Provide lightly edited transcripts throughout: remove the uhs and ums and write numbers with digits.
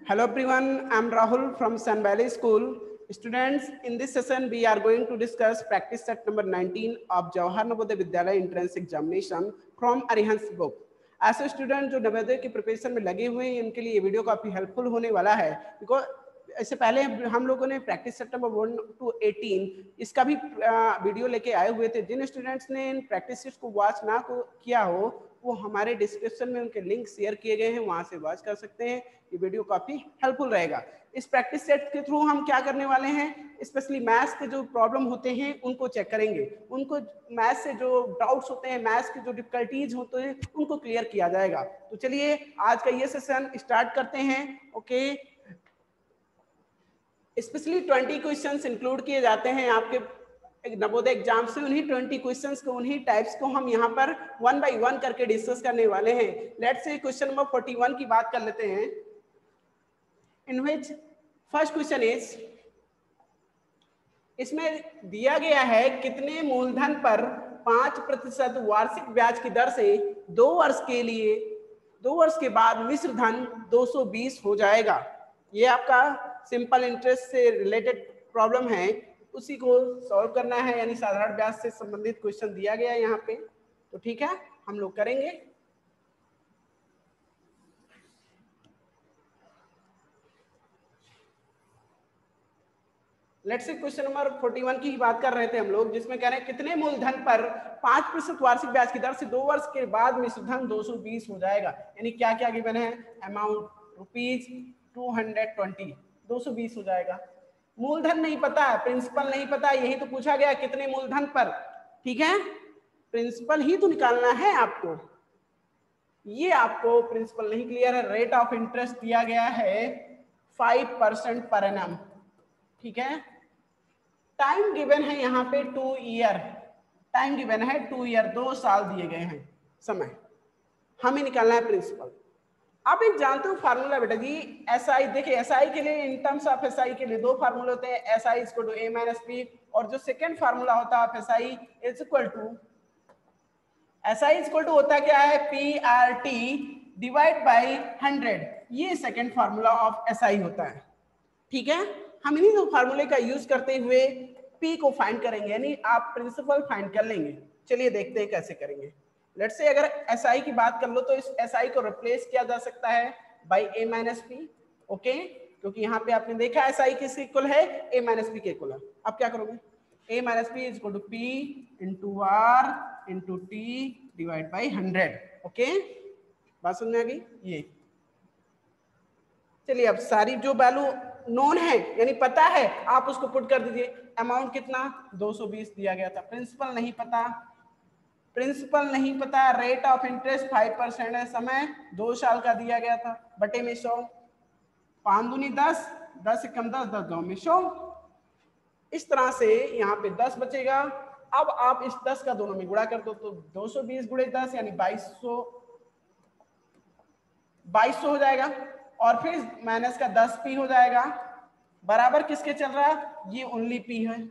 Hello everyone, I am Rahul from Sun Valley School. Students, in this session we are going to discuss practice set number 19 of Jawahar Navodaya Vidyalaya entrance examination from Arihant's book. ऐसे student जो नवोदय की preparation में लगे हुए हैं इनके लिए ये वीडियो काफी हेल्पफुल होने वाला है, बिकॉज इससे पहले हम लोगों ने प्रैक्टिस सेट नंबर 1 to 18 इसका भी वीडियो लेके आए हुए थे। जिन स्टूडेंट्स ने इन प्रैक्टिस को वॉच ना किया हो वो हमारे डिस्क्रिप्शन में उनके लिंक शेयर किए गए हैं, वहां से वॉच कर सकते हैं। ये वीडियो काफी हेल्पफुल रहेगा। इस प्रैक्टिस सेट के थ्रू हम क्या करने वाले हैं, स्पेशली मैथ्स के जो प्रॉब्लम होते हैं उनको चेक करेंगे, उनको मैथ्स से जो डाउट्स होते हैं, मैथ्स के जो डिफिकल्टीज होते हैं उनको क्लियर किया जाएगा। तो चलिए आज का ये सेशन स्टार्ट करते हैं। ओके, स्पेशली 20 क्वेश्चंस इंक्लूड किए जाते हैं आपके नवोदय एग्जाम से। उन्हीं 20 क्वेश्चंस को, उन्हीं टाइप्स को हम यहाँ पर 1 by 1 करके डिस्कस करने वाले हैं। लेट्स से क्वेश्चन नंबर 41 की बात कर लेते हैं, इन विच फर्स्ट क्वेश्चन इज, इसमें दिया गया है कितने मूलधन पर 5% वार्षिक ब्याज की दर से 2 वर्ष के बाद मिश्र धन 220 हो जाएगा। ये आपका सिंपल इंटरेस्ट से रिलेटेड प्रॉब्लम है, उसी को सॉल्व करना है, यानी साधारण ब्याज से संबंधित क्वेश्चन दिया गया है यहाँ पे। तो ठीक है, हम लोग करेंगे। लेट्स से क्वेश्चन नंबर 41 की बात कर रहे थे हम लोग, जिसमें कह रहे हैं कितने मूलधन पर 5% वार्षिक ब्याज की दर से 2 वर्ष के बाद मिश्र धन 220 हो जाएगा। यानी क्या क्या गिवन है, अमाउंट रुपीज 220, 220 हो जाएगा। मूलधन नहीं पता, प्रिंसिपल नहीं पता, यही तो पूछा गया कितने मूलधन पर। ठीक है, प्रिंसिपल ही तो निकालना है आपको, ये आपको प्रिंसिपल नहीं क्लियर है। रेट ऑफ इंटरेस्ट दिया गया है 5% पर एनम। ठीक है, टाइम गिवन है यहाँ पे 2 ईयर, टाइम गिवन है 2 ईयर, 2 साल दिए गए हैं समय, हमें निकालना है प्रिंसिपल। आप एक जानते हो फार्मूला बेटा जी, एसआई। देखिए एसआई के लिए, इन टर्म्स ऑफ एसआई के लिए 2 फार्मूले होते हैं, SI is equal to A minus P, और जो सेकंड फार्मूला होता है SI is equal to, SI is equal to होता क्या है, P R T divide by 100। ये सेकंड फार्मूला ऑफ एसआई होता है। ठीक है, हम इन्हीं दो फार्मूले का यूज करते हुए पी को फाइंड करेंगे, यानी आप प्रिंसिपल फाइंड कर लेंगे। चलिए देखते हैं कैसे करेंगे। लेट्स से अगर एसआई की बात कर लो तो इस एसआई को रिप्लेस किया जा सकता है by A minus P. Okay, क्योंकि यहाँ पे आपने देखा एसआई किसके इक्वल है, ए माइनस पी के इक्वल है। आप क्या करोगे, A minus P is equal to P into R into T divide by 100। Okay, बात समझ में आ गई ये। चलिए अब सारी जो वैल्यू नोन है यानी पता है आप उसको पुट कर दीजिए। अमाउंट कितना 220 दिया गया था, प्रिंसिपल नहीं पता, प्रिंसिपल नहीं पता, रेट ऑफ इंटरेस्ट 5% है, समय 2 साल का दिया गया था, बटे में 100, 5 दूनी 10, 10 एकम 10, 10 2 में 100। इस तरह से यहाँ पे 10 बचेगा। अब आप इस 10 का दोनों में गुणा कर दो तो 220 गुणे 10 यानी 2200 हो जाएगा, और फिर माइनस का 10 पी हो जाएगा, बराबर किसके चल रहा है, ये ओनली पी है।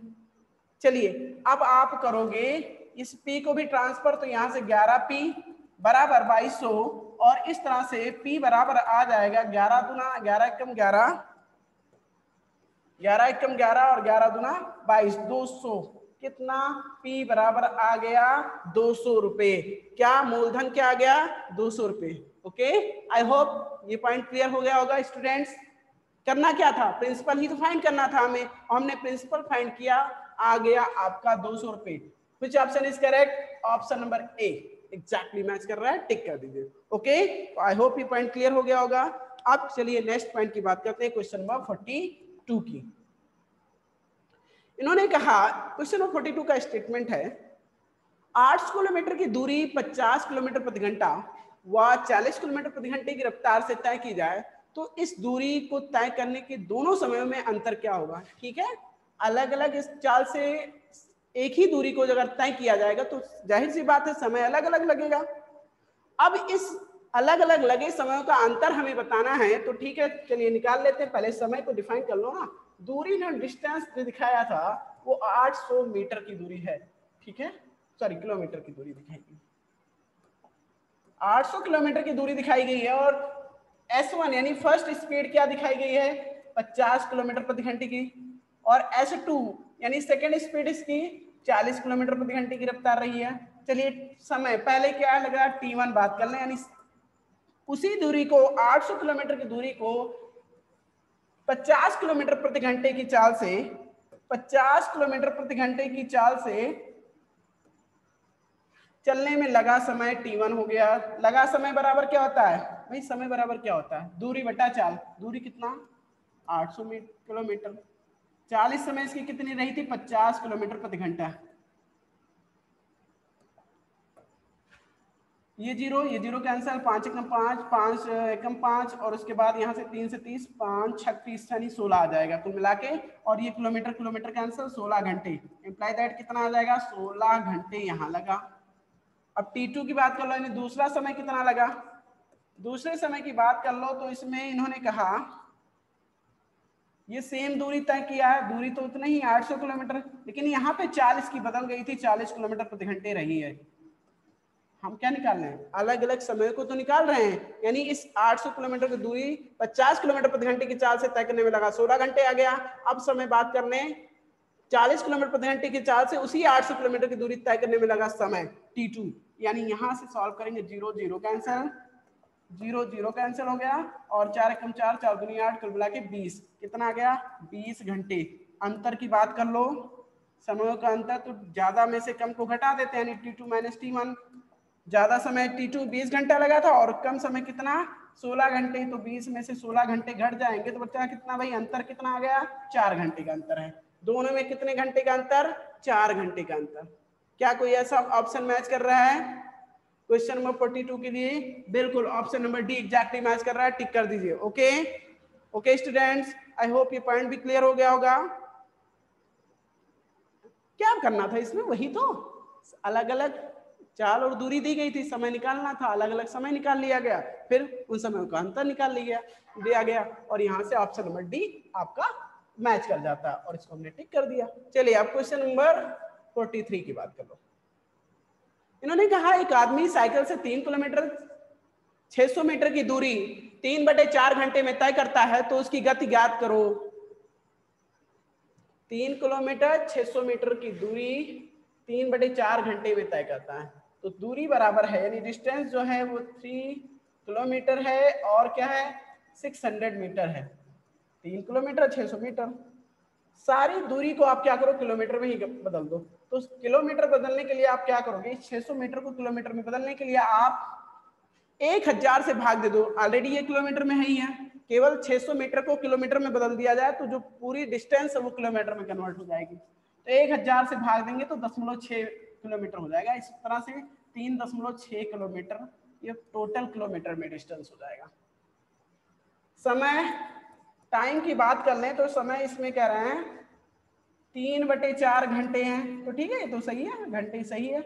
चलिए अब आप करोगे इस पी को भी ट्रांसफर, तो यहां से 11 पी बराबर 2200, और इस तरह से पी बराबर आ जाएगा 11 दूना 11 एकम 11, 11 एकम 11 और 11 दूना 22, 200। कितना, पी बराबर आ गया 200 रुपए। क्या मूलधन क्या आ गया, 200 रुपए। ओके, आई होप ये पॉइंट क्लियर हो गया होगा स्टूडेंट्स। करना क्या था, प्रिंसिपल ही तो फाइंड करना था हमें, हमने प्रिंसिपल फाइंड किया, आ गया आपका 200 रुपए। Which option is correct, option number A exactly match कर रहा है, टिक कर दीजिए। ओके, आई होप ये पॉइंट क्लियर हो गया होगा। अब चलिए नेक्स्ट पॉइंट की बात करते हैं, क्वेश्चन नंबर 42 की। इन्होंने कहा, क्वेश्चन नंबर 42 का स्टेटमेंट है, 8 किलोमीटर की दूरी 50 किलोमीटर प्रति घंटा व 40 किलोमीटर प्रति घंटे की रफ्तार से तय की जाए तो इस दूरी को तय करने के दोनों समयों में अंतर क्या होगा। ठीक है, अलग अलग इस चाल से एक ही दूरी को अगर तय किया जाएगा तो जाहिर सी बात है समय अलग अलग लगेगा। अब इस अलग अलग लगे समयों का अंतर हमें बताना है, तो ठीक है चलिए निकाल लेते हैं। पहले समय को डिफाइन कर लो ना। दूरी ने डिस्टेंस जो दिखाया था वो 800 मीटर की दूरी है। ठीक है, सॉरी किलोमीटर की दूरी दिखाई गई, 800 किलोमीटर की दूरी दिखाई गई है, और S1 यानी फर्स्ट स्पीड क्या दिखाई गई है 50 किलोमीटर प्रति घंटे की, और S2 यानी सेकेंड स्पीड इसकी 40 किलोमीटर प्रति घंटे की रफ्तार रही है। चलिए समय पहले क्या लगा T1 बात कर लें, यानी उसी दूरी को 800 किलोमीटर की दूरी को 50 किलोमीटर प्रति घंटे की चाल से 50 किलोमीटर प्रति घंटे की चाल से चलने में लगा समय T1 हो गया। लगा समय बराबर क्या होता है भाई, समय बराबर क्या होता है दूरी बटा चाल। दूरी कितना 800 किलोमीटर, 40 समय इसकी कितनी रही थी 50 किलोमीटर प्रति घंटा। ये जीरो कैंसिल, 5 एकम 5, 5 एकम 5, और उसके बाद यहाँ से 3 से 30, 5 36 यानी 16 आ जाएगा कुल मिला के। और ये किलोमीटर किलोमीटर कैंसिल, 16 घंटे इंप्लाई दैट कितना आ जाएगा 16 घंटे यहाँ लगा। अब T2 की बात कर लो, यानी दूसरा समय कितना लगा। दूसरे समय की बात कर लो तो इसमें इन्होंने कहा ये सेम दूरी तय किया है, दूरी तो उतना ही 800 किलोमीटर, लेकिन यहाँ पे 40 की बदल गई थी, 40 किलोमीटर प्रति घंटे रही है। हम क्या निकाल रहे हैं अलग अलग समय को तो निकाल रहे हैं, यानी इस 800 किलोमीटर की दूरी 50 किलोमीटर प्रति घंटे की चाल से तय करने में लगा 16 घंटे आ गया। अब समय बात कर लें 40 किलोमीटर प्रति घंटे की चाल से उसी 800 किलोमीटर की दूरी तय करने में लगा समय T2, यानी यहां से सॉल्व करेंगे zero zero cancel, zero zero cancel हो गया, और 4 एकम 4, 4 दूनी 8, कुल मिला के 20 कितना आ गया 20 घंटे। अंतर की बात कर लो, समयों का अंतर तो ज्यादा में से कम को घटा देते हैं, यानी T2 माइनस T1। ज्यादा समय T2 20 घंटा लगा था और कम समय कितना 16 घंटे, तो 20 में से 16 घंटे घट जाएंगे तो बच्चा कितना भाई अंतर कितना आ गया 4 घंटे का अंतर है। दोनों में कितने घंटे का अंतर 4 घंटे का अंतर। क्या कोई ऐसा ऑप्शन मैच कर रहा है क्वेश्चन नंबर 42 के लिए? बिल्कुल option number D exactly match कर रहा है, टिक कर दीजिए। Okay okay students, I hope ये पॉइंट भी क्लियर हो गया होगा। क्या करना था इसमें, वही तो अलग अलग चाल और दूरी दी गई थी, समय निकालना था, अलग अलग समय निकाल लिया गया, फिर उन समयों का अंतर निकाल दिया गया, और यहाँ से ऑप्शन नंबर डी आपका मैच कर जाता है, और इसको हमने टिक कर दिया। चलिए अब क्वेश्चन नंबर 43 की बात कर लो। इन्होंने कहा एक आदमी साइकिल से 3 किलोमीटर 600 मीटर की दूरी 3/4 घंटे में तय करता है, तो उसकी गति ज्ञात करो। 3 किलोमीटर 600 मीटर की दूरी 3/4 घंटे में तय करता है, तो दूरी बराबर है, यानी डिस्टेंस जो है वो 3 किलोमीटर है और क्या है 600 मीटर है। 3 किलोमीटर 600 मीटर, सारी दूरी को आप क्या करो किलोमीटर में ही बदल दो। तो किलोमीटर बदलने के लिए आप क्या करोगे, 600 मीटर को किलोमीटर में बदलने के लिए आप 1000 से भाग दे दो, ऑलरेडी ये किलोमीटर में है ही है, केवल 600 मीटर को किलोमीटर में बदल दिया जाए तो जो पूरी डिस्टेंस है वो किलोमीटर में कन्वर्ट हो जाएगी। तो 1000 से भाग देंगे तो 0.6 किलोमीटर हो जाएगा। इस तरह से 3.6 किलोमीटर ये टोटल किलोमीटर में डिस्टेंस हो जाएगा। समय टाइम की बात कर लें तो समय इसमें कह रहे हैं 3/4 घंटे हैं, तो ठीक है ये तो सही है, घंटे सही है,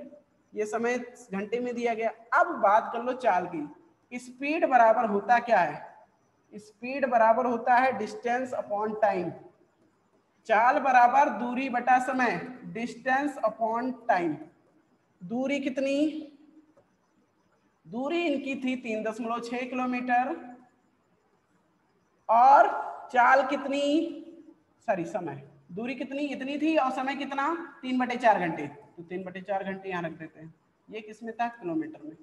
ये समय घंटे में दिया गया। अब बात कर लो चाल की। स्पीड बराबर होता क्या है, स्पीड बराबर होता है डिस्टेंस अपॉन टाइम। चाल बराबर दूरी बटा समय, डिस्टेंस अपॉन टाइम। दूरी कितनी, दूरी इनकी थी 3.6 किलोमीटर, और चाल कितनी, सॉरी समय, दूरी कितनी इतनी थी और समय कितना 3/4 घंटे, तो 3/4 घंटे यहाँ रख देते हैं। ये किसमें था किलोमीटर में।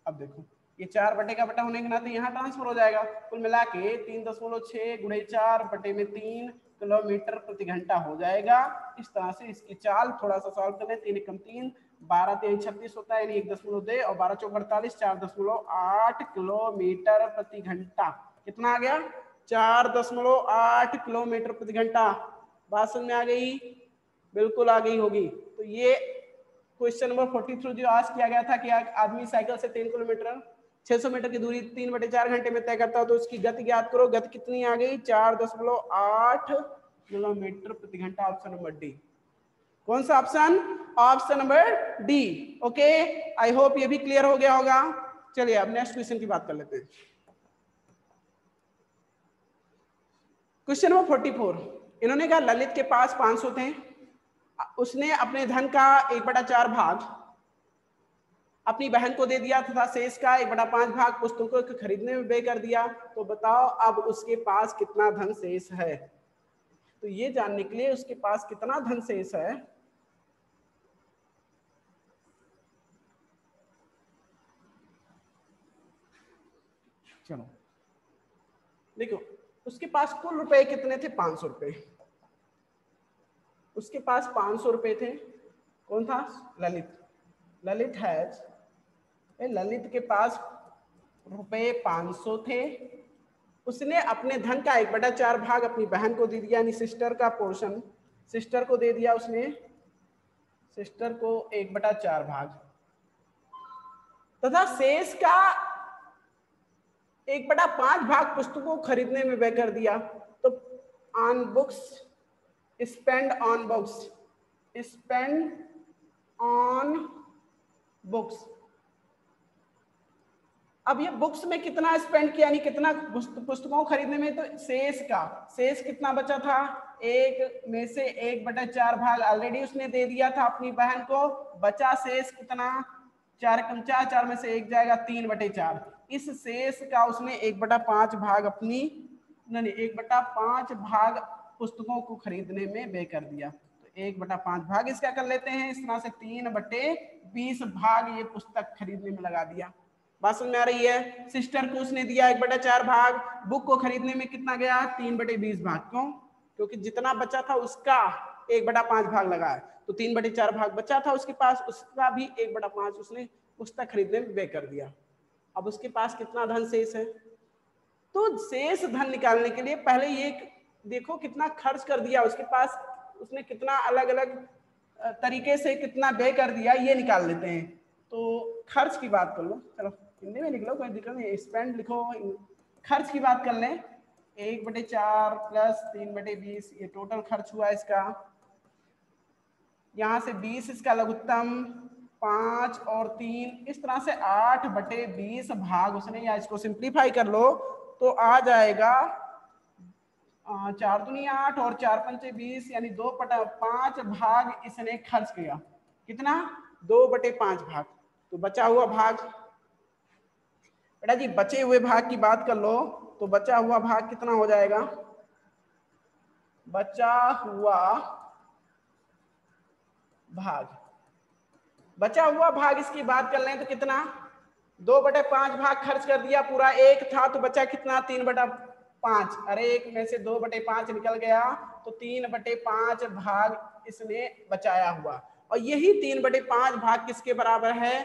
अब देखो ये 4 बटे का बटा होने के नाते यहाँ ट्रांसफर हो जाएगा, कुल मिला के 3.6 गुणे 4 बटे में 3 किलोमीटर प्रति घंटा हो जाएगा। इस तरह से इसकी चाल थोड़ा सा सॉल्व कर लें। 3 एकम 3, 12 3 36 होता है, यानी 1.2, और 12 चौक 48, 4.8 किलोमीटर प्रति घंटा। कितना आ गया 4.8 किलोमीटर प्रति घंटा। बात समझ में आ गई? बिल्कुल आ गई होगी। तो ये क्वेश्चन नंबर 43 जो आज किया गया था कि आदमी साइकिल से 3 किलोमीटर 600 मीटर की दूरी 3/4 घंटे में तय करता हो, तो उसकी गति ज्ञात करो। गति कितनी आ गई 4.8 किलोमीटर प्रति घंटा। Option number D. कौन सा option? Option number D. Okay, I hope ये भी क्लियर हो गया होगा। चलिए अब नेक्स्ट क्वेश्चन की बात कर लेते हैं। Question number 44। इन्होंने कहा ललित के पास 500 थे, उसने अपने धन का 1/4 भाग अपनी बहन को दे दिया तथा शेष का 1/5 भाग पुस्तकों को खरीदने में व्यय कर दिया। तो बताओ अब उसके पास कितना धन शेष है। तो ये जानने के लिए उसके पास कितना धन शेष है, चलो देखो उसके पास कुल रुपए कितने थे, 500 रुपए। उसके पास 500 रुपए थे। कौन था, ललित। ललित ललित के पास रुपए 500 थे। उसने अपने धन का 1/4 भाग अपनी बहन को दे दिया, यानी सिस्टर का पोर्शन सिस्टर को दे दिया उसने, सिस्टर को 1/4 भाग, तथा शेष का 1/5 भाग पुस्तकों को खरीदने में व्यय कर दिया। तो on books, spend on books, spend on books. अब ये बुक्स में कितना स्पेंड किया, यानी कितना पुस्तकों को खरीदने में, तो शेष कितना बचा था, एक में से 1/4 भाग ऑलरेडी उसने दे दिया था अपनी बहन को। बचा शेष कितना, 4 कम 4, 4 में से 1 जाएगा, 3/4। इस शेष का उसने 1/5 भाग अपनी नहीं 1/5 भाग पुस्तकों को खरीदने में व्यय कर दिया। तो 1/5 भाग इसका कर लेते हैं, इस तरह से 3/20 भाग ये पुस्तक खरीदने में लगा दिया। बात समझ में आ रही है। सिस्टर को उसने दिया 1/4 भाग, बुक को खरीदने में कितना गया, 3/20 भाग। क्यों, क्योंकि जितना बचा था उसका 1/5 भाग लगा है, तो 3/4 भाग बचा था उसके पास, उसका भी 1/5 उसने पुस्तक खरीदने में व्यय कर दिया। अब उसके पास कितना धन शेष है। तो शेष धन निकालने के लिए पहले ये देखो कितना खर्च कर दिया उसके पास, उसने कितना अलग अलग तरीके से कितना व्यय कर दिया, ये निकाल लेते हैं। तो खर्च की बात कर लो, चलो हिंदी में लिख लो, कोई दिक्कत नहीं, स्पेंड लिखो। खर्च की बात कर लें, 1/4 प्लस 3/20, ये टोटल खर्च हुआ इसका। यहाँ से 20 इसका लघुत्तम, 5 और 3, इस तरह से 8/20 भाग उसने, या इसको सिंप्लीफाई कर लो तो आ जाएगा 4 दूनी 8 और 4 पंचे 20, यानी 2/5 भाग इसने खर्च किया। कितना, 2/5 भाग। तो बचा हुआ भाग, बेटा जी बचे हुए भाग की बात कर लो, तो बचा हुआ भाग कितना हो जाएगा, बचा हुआ भाग इसकी बात कर लें तो कितना, 2/5 भाग खर्च कर दिया, पूरा 1 था तो बचा कितना, 3/5। अरे 1 में से 2/5 निकल गया, तो 3/5 भाग इसने बचाया हुआ। और यही 3/5 भाग किसके बराबर है,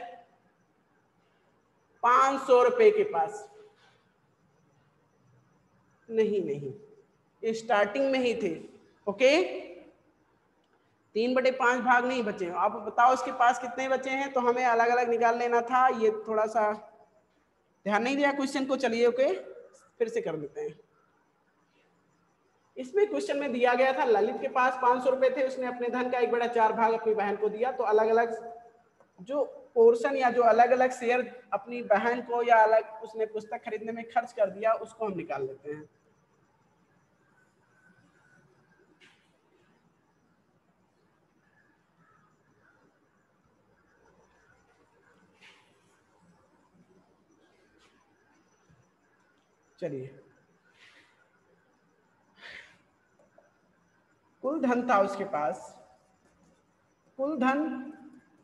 500 रुपए के पास। नहीं स्टार्टिंग में ही थे। ओके, 3/5 भाग नहीं बचे। आप बताओ इसके पास कितने बचे हैं, तो हमें अलग अलग निकाल लेना था, ये थोड़ा सा ध्यान नहीं दिया क्वेश्चन को। चलिए ओके फिर से कर लेते हैं। इसमें क्वेश्चन में दिया गया था ललित के पास 500 रुपए थे, उसने अपने धन का 1/4 भाग अपनी बहन को दिया। तो अलग अलग जो पोर्शन या जो अलग अलग शेयर अपनी बहन को या अलग उसने पुस्तक खरीदने में खर्च कर दिया, उसको हम निकाल लेते हैं। चलिए, कुल धन था उसके पास, कुल धन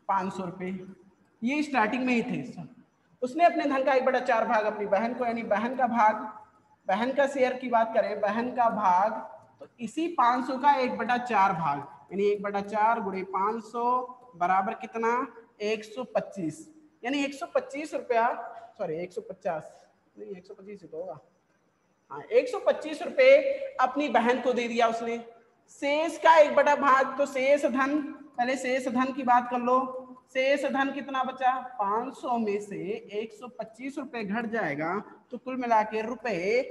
500 रुपए, ये स्टार्टिंग में ही थे। उसने अपने धन का 1/4 भाग अपनी बहन को, यानी बहन का भाग, बहन का शेयर की बात करें, बहन का भाग, तो इसी 500 का 1/4 भाग, यानी 1/4 गुणे 500 बराबर कितना, 125, यानी 125 रुपया, सॉरी 150 नहीं 125 तो होगा, हाँ 125 रुपए अपनी बहन को दे दिया उसने। शेष का 1/8 भाग, तो शेष धन, पहले शेष धन की बात कर लो। शेष धन कितना बचा, 500 में से 125 रुपए घट जाएगा, तो कुल मिला के रुपए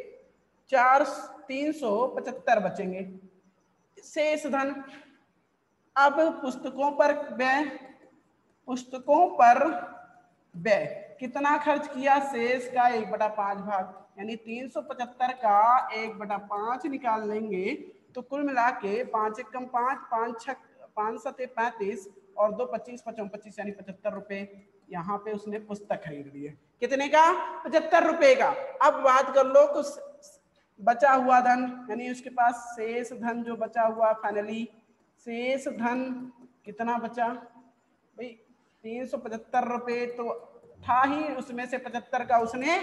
375 बचेंगे शेष धन। अब पुस्तकों पर व्यय, पुस्तकों पर व्यय कितना खर्च किया, शेष का 1/5 भाग, यानी 375 का 1/5 निकाल लेंगे, तो कुल मिला के 5 एकम 5, 5 7 35 और 2 25 25 यानी 75 रुपए। यहाँ पे उसने पुस्तक खरीद ली है। कितने का? 75 रुपए का। अब बात कर लो कुछ बचा हुआ धन, यानी उसके पास शेष धन जो बचा हुआ, फाइनली शेष धन कितना बचा भाई? 375 रुपए तो था ही, उसमें से 75 का उसने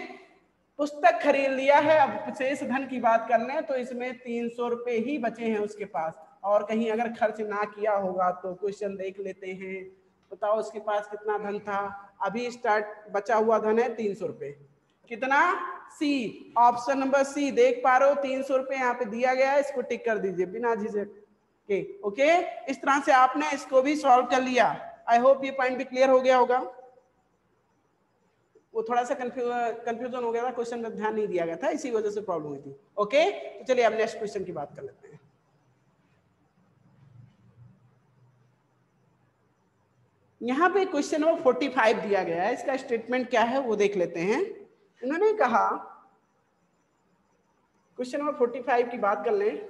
पुस्तक खरीद लिया है। अब शेष धन की बात कर लें तो इसमें 300 रुपए ही बचे हैं उसके पास, और कहीं अगर खर्च ना किया होगा तो क्वेश्चन देख लेते हैं। बताओ उसके पास कितना धन था? अभी स्टार्ट बचा हुआ धन है 300 रुपए। कितना? सी, ऑप्शन नंबर सी देख पा रहे हो, 300 रुपए यहाँ पे दिया गया है, इसको टिक कर दीजिए बिना झिझक के। ओके, इस तरह से आपने इसको भी सॉल्व कर लिया। आई होप ये पॉइंट भी क्लियर हो गया होगा। वो थोड़ा सा कंफ्यूजन हो गया था, क्वेश्चन में ध्यान नहीं दिया गया था, इसी वजह से प्रॉब्लम हुई थी। ओके, तो चलिए अब नेक्स्ट क्वेश्चन की बात कर लेते हैं। यहाँ पे क्वेश्चन नंबर 45 दिया गया है, इसका स्टेटमेंट क्या है वो देख लेते हैं। उन्होंने कहा, क्वेश्चन नंबर 45 की बात कर लें,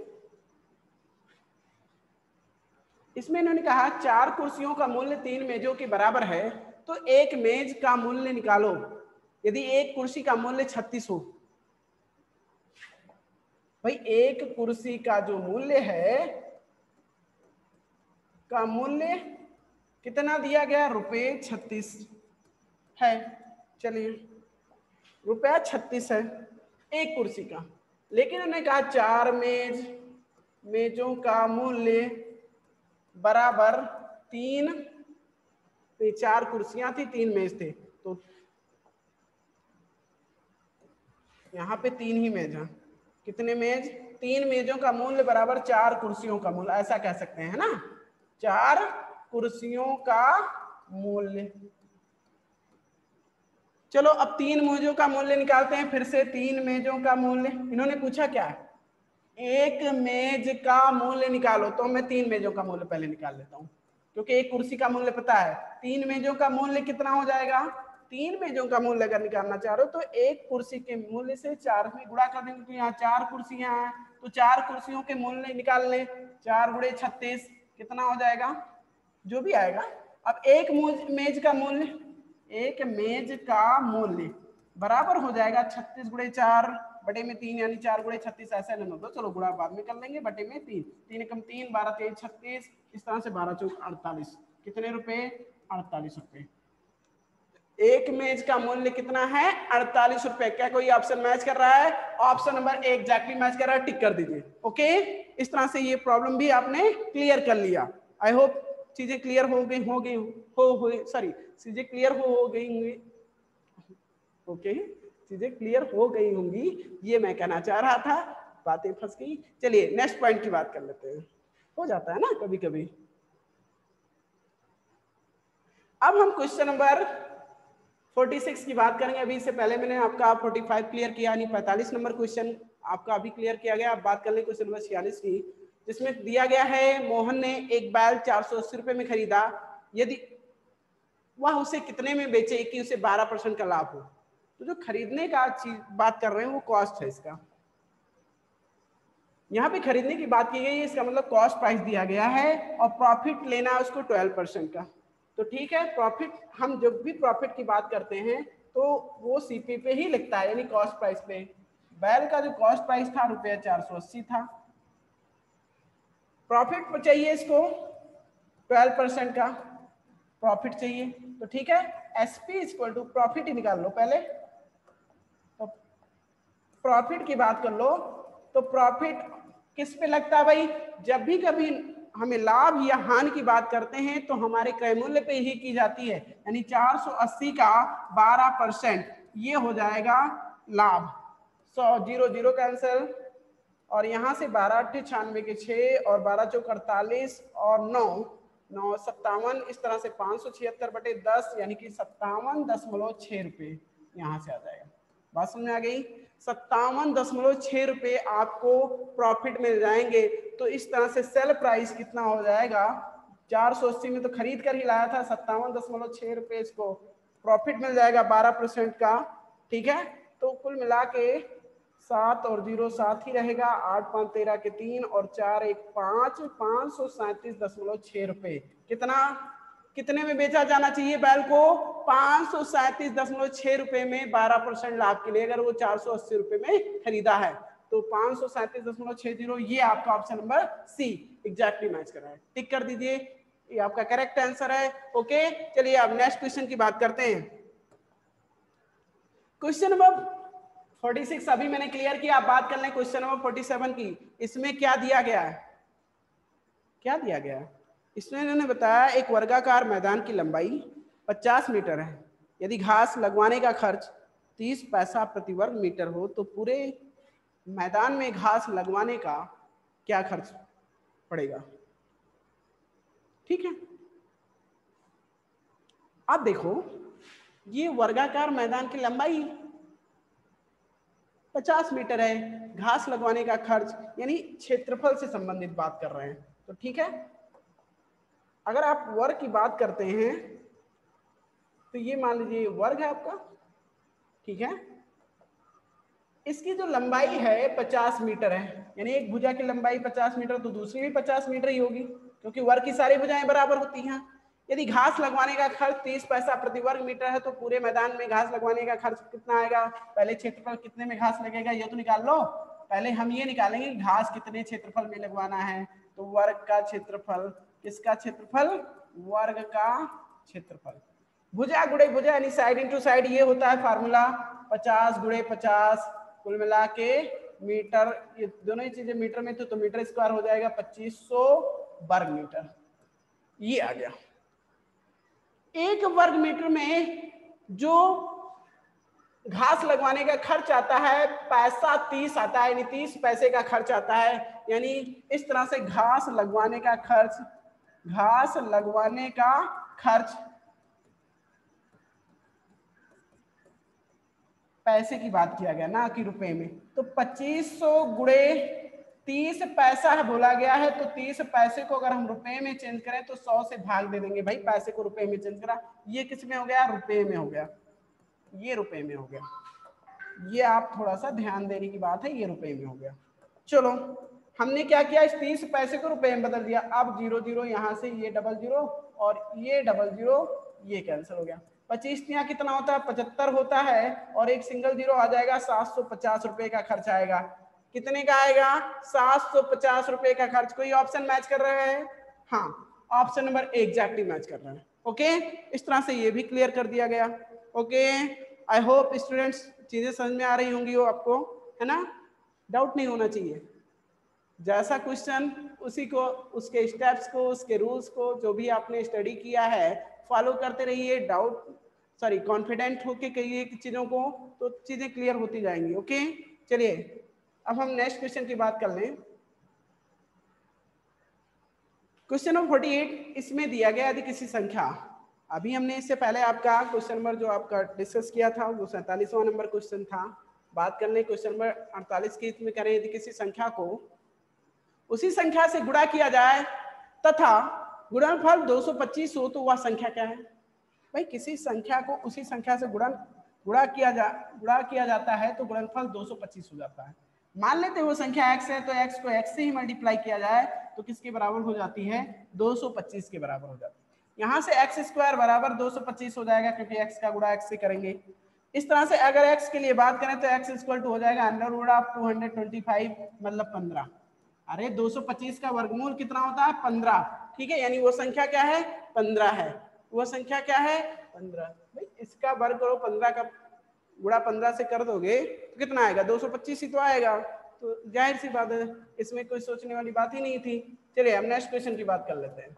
इसमें इन्होंने कहा 4 कुर्सियों का मूल्य 3 मेजों के बराबर है, तो एक मेज का मूल्य निकालो यदि एक कुर्सी का मूल्य 36 हो। भाई एक कुर्सी का जो मूल्य है का मूल्य कितना दिया गया? ₹36 है। चलिए ₹36 है एक कुर्सी का, लेकिन उन्होंने कहा 4 मेजों का मूल्य बराबर 3, 4 कुर्सियां थी 3 मेज थे, तो यहाँ पे 3 ही मेज हैं। कितने मेज? 3 मेजों का मूल्य बराबर 4 कुर्सियों का मूल्य, ऐसा कह सकते हैं, है ना? 4 कुर्सियों का मूल्य। चलो अब 3 मेजों का मूल्य निकालते हैं फिर से। 3 मेजों का मूल्य, इन्होंने पूछा क्या? एक मेज का मूल्य निकालो, तो मैं 3 मेजों का मूल्य पहले निकाल लेता हूं, क्योंकि एक कुर्सी का मूल्य पता है। 3 मेजों का मूल्य कितना हो जाएगा? 3 मेजों का मूल्य अगर निकालना चाह रहे हो तो एक कुर्सी के मूल्य से 4 में गुणा कर देंगे, तो यहाँ 4 कुर्सियां हैं, तो 4 कुर्सियों के मूल्य निकाल लें। 4 गुणे 36 कितना हो जाएगा? जो भी आएगा। अब एक मेज का मूल्य, एक मेज का मूल्य बराबर हो जाएगा 36 गुणे 4 बटे में 3, यानी 4 गुणे 36 ऐसा नंबर दो। चलो गुणा बाद में कर लेंगे, बटे में 3, 3 एकम 3, 12 3 36, इस तरह से 12 चौक 48। कितने रुपए? 48 रुपए। एक मेज का मूल्य कितना है? 48 रुपए। क्या कोई ऑप्शन मैच कर रहा है? Option number A exactly match कर रहा है, टिक कर दीजिए। ओके, इस तरह से ये प्रॉब्लम भी आपने क्लियर कर लिया। आई होप चीजें क्लियर हो गई सॉरी चीजें क्लियर हो गई होंगी। ओके, चीजें क्लियर हो गई होंगी, ये मैं कहना चाह रहा था, बातें फंस गई। चलिए नेक्स्ट पॉइंट की बात कर लेते हैं, हो जाता है ना कभी कभी। अब हम क्वेश्चन नंबर 46 की बात करेंगे। अभी इससे पहले मैंने आपका 45 क्लियर किया, यानी 45 नंबर क्वेश्चन आपका अभी क्लियर किया गया। अब बात कर ले क्वेश्चन नंबर 46 की, जिसमें दिया गया है मोहन ने एक बैल 480 रुपए में खरीदा, यदि वह उसे कितने में बेचे कि उसे 12% का लाभ हो। तो जो खरीदने का चीज बात कर रहे हैं वो कॉस्ट है इसका, यहाँ पे खरीदने की बात की गई है, इसका मतलब कॉस्ट प्राइस दिया गया है और प्रॉफिट लेना है उसको 12% का। तो ठीक है, प्रॉफिट, हम जब भी प्रॉफिट की बात करते हैं तो वो सीपी पे ही लिखता है, यानी कॉस्ट प्राइस पे। बैल का जो कॉस्ट प्राइस था ₹480 था, प्रॉफिट पर चाहिए इसको 12% का प्रॉफिट चाहिए। तो ठीक है, एसपी इक्वल टू प्रॉफिट ही निकाल लो पहले। तो प्रॉफिट की बात कर लो, तो प्रॉफिट किस पे लगता है भाई? जब भी कभी हमें लाभ या हानि की बात करते हैं तो हमारे क्रय मूल्य पे ही की जाती है, यानी 480 का 12% ये हो जाएगा लाभ। 100 0 0 कैंसिल, और यहाँ से 12 8 96 के 6 और 12 चौक 48 और 9 9 57, इस तरह से 576 बटे 10 यानी कि 57.6 रुपये यहाँ से आ जाएगा। बात समझ में आ गई? 57.6 रुपये आपको प्रॉफिट मिल जाएंगे। तो इस तरह से सेल प्राइस कितना हो जाएगा? 480 में तो खरीद कर ही लाया था, 57.6 रुपये इसको प्रॉफिट मिल जाएगा 12% का। ठीक है, तो कुल मिला के 7 और 0 7 ही रहेगा, 8 5 13 के 3 और 4 1 5, 537.6 रुपये। कितना? कितने में बेचा जाना चाहिए बैल को? 537.6 रुपए में 12% लाभ के लिए, अगर वो 480 रुपए में खरीदा है तो 537.60, ये आपका option number C exactly match कर रहा है। टिक कर दीजिए, ये आपका करेक्ट आंसर है। ओके, चलिए अब नेक्स्ट क्वेश्चन की बात करते हैं। क्वेश्चन नंबर 46 अभी मैंने क्लियर किया, आप बात कर लें क्वेश्चन नंबर 47 की। इसमें क्या दिया गया है? क्या दिया गया है? इसमें इन्होंने बताया एक वर्गाकार मैदान की लंबाई 50 मीटर है, यदि घास लगवाने का खर्च 30 पैसा प्रति वर्ग मीटर हो तो पूरे मैदान में घास लगवाने का क्या खर्च पड़ेगा? ठीक है, अब देखो ये वर्गाकार मैदान की लंबाई 50 मीटर है, घास लगवाने का खर्च यानी क्षेत्रफल से संबंधित बात कर रहे हैं, तो ठीक है। अगर आप वर्ग की बात करते हैं तो ये मान लीजिए वर्ग है आपका, ठीक है। इसकी जो लंबाई है 50 मीटर है, यानी एक भुजा की लंबाई 50 मीटर तो दूसरी भी 50 मीटर ही होगी, क्योंकि वर्ग की सारी भुजाएं बराबर होती हैं। यदि घास लगवाने का खर्च 30 पैसा प्रति वर्ग मीटर है तो पूरे मैदान में घास लगवाने का खर्च कितना आएगा? पहले क्षेत्रफल कितने में घास लगेगा ये तो निकाल लो, पहले हम ये निकालेंगे घास कितने क्षेत्रफल में लगवाना है। तो वर्ग का क्षेत्रफल, किसका क्षेत्रफल? वर्ग का क्षेत्रफल। भुजा गुणे भुजा यानी साइड इंटू साइड, ये होता है फार्मूला 50 गुणे 50 कुल मिला के मीटर, ये दोनों ही चीजें मीटर में तो मीटर स्क्वायर हो जाएगा 2500 वर्ग मीटर, ये आ गया। एक वर्ग मीटर में जो घास लगवाने का खर्च आता है पैसा 30 आता है, यानी 30 पैसे का खर्च आता है। यानी इस तरह से घास लगवाने का खर्च, घास लगवाने का खर्च पैसे की बात किया गया ना कि रुपए में, तो 2500 गुणे 30 पैसा है बोला गया है, तो 30 पैसे को अगर हम रुपए में चेंज करें तो 100 से भाग दे देंगे भाई, पैसे को रुपए में चेंज करा, ये किस में हो गया? रुपए में हो गया, ये रुपए में हो गया। ये आप थोड़ा सा ध्यान देने की बात है, ये रुपए में हो गया। चलो हमने क्या किया, इस 30 पैसे को रुपए में बदल दिया। अब 0 0 यहाँ से ये डबल 0 और ये डबल 0, ये कैंसिल हो गया। 25 यहाँ कितना होता है? 75 होता है, और एक सिंगल 0 आ जाएगा, 750 रुपए का खर्च आएगा। कितने का आएगा? 750 रुपए का खर्च। कोई ऑप्शन मैच कर रहा है? हाँ, ऑप्शन नंबर एग्जैक्टली मैच कर रहा है। ओके, इस तरह से ये भी क्लियर कर दिया गया। ओके, आई होप स्टूडेंट्स चीजें समझ में आ रही होंगी वो आपको, है ना? डाउट नहीं होना चाहिए, जैसा क्वेश्चन उसी को, उसके स्टेप्स को, उसके रूल्स को, जो भी आपने स्टडी किया है फॉलो करते रहिए। कॉन्फिडेंट होके कहिए चीजों को, तो चीजें क्लियर होती जाएंगी। ओके, चलिए अब हम नेक्स्ट क्वेश्चन की बात कर लें। क्वेश्चन नंबर 48, इसमें दिया गया यदि किसी संख्या, अभी हमने इससे पहले आपका क्वेश्चन नंबर जो आपका डिस्कस किया था वो 47वां नंबर क्वेश्चन था। बात कर लें क्वेश्चन नंबर 48 की, इसमें करें यदि किसी संख्या को उसी संख्या से गुणा किया जाए तथा गुणनफल 225 हो तो वह संख्या क्या है? भाई किसी संख्या को उसी संख्या से गुणा किया जाता है तो गुणनफल 225 हो जाता है। मान लेते हैं वो संख्या x है, तो x को x से ही मल्टीप्लाई किया जाए तो किसके बराबर हो जाती है? 225 के बराबर हो जाती है। यहाँ से x स्क्वायर बराबर 225 हो जाएगा, क्योंकि x का गुणा x से करेंगे। इस तरह से अगर x के लिए बात करें तो x इक्वल टू हो जाएगा अंडर रूट ऑफ 225 मतलब 15। अरे 225 का वर्गमूल कितना होता है? 15। ठीक है, यानी वो संख्या क्या है? 15 है। वो संख्या क्या है? 15। भाई इसका वर्ग करो, 15 का गुणा 15 से कर दोगे तो कितना आएगा? 225 ही तो आएगा। तो जाहिर सी बात है, इसमें कोई सोचने वाली बात ही नहीं थी। चलिए हम नेक्स्ट क्वेश्चन की बात कर लेते हैं।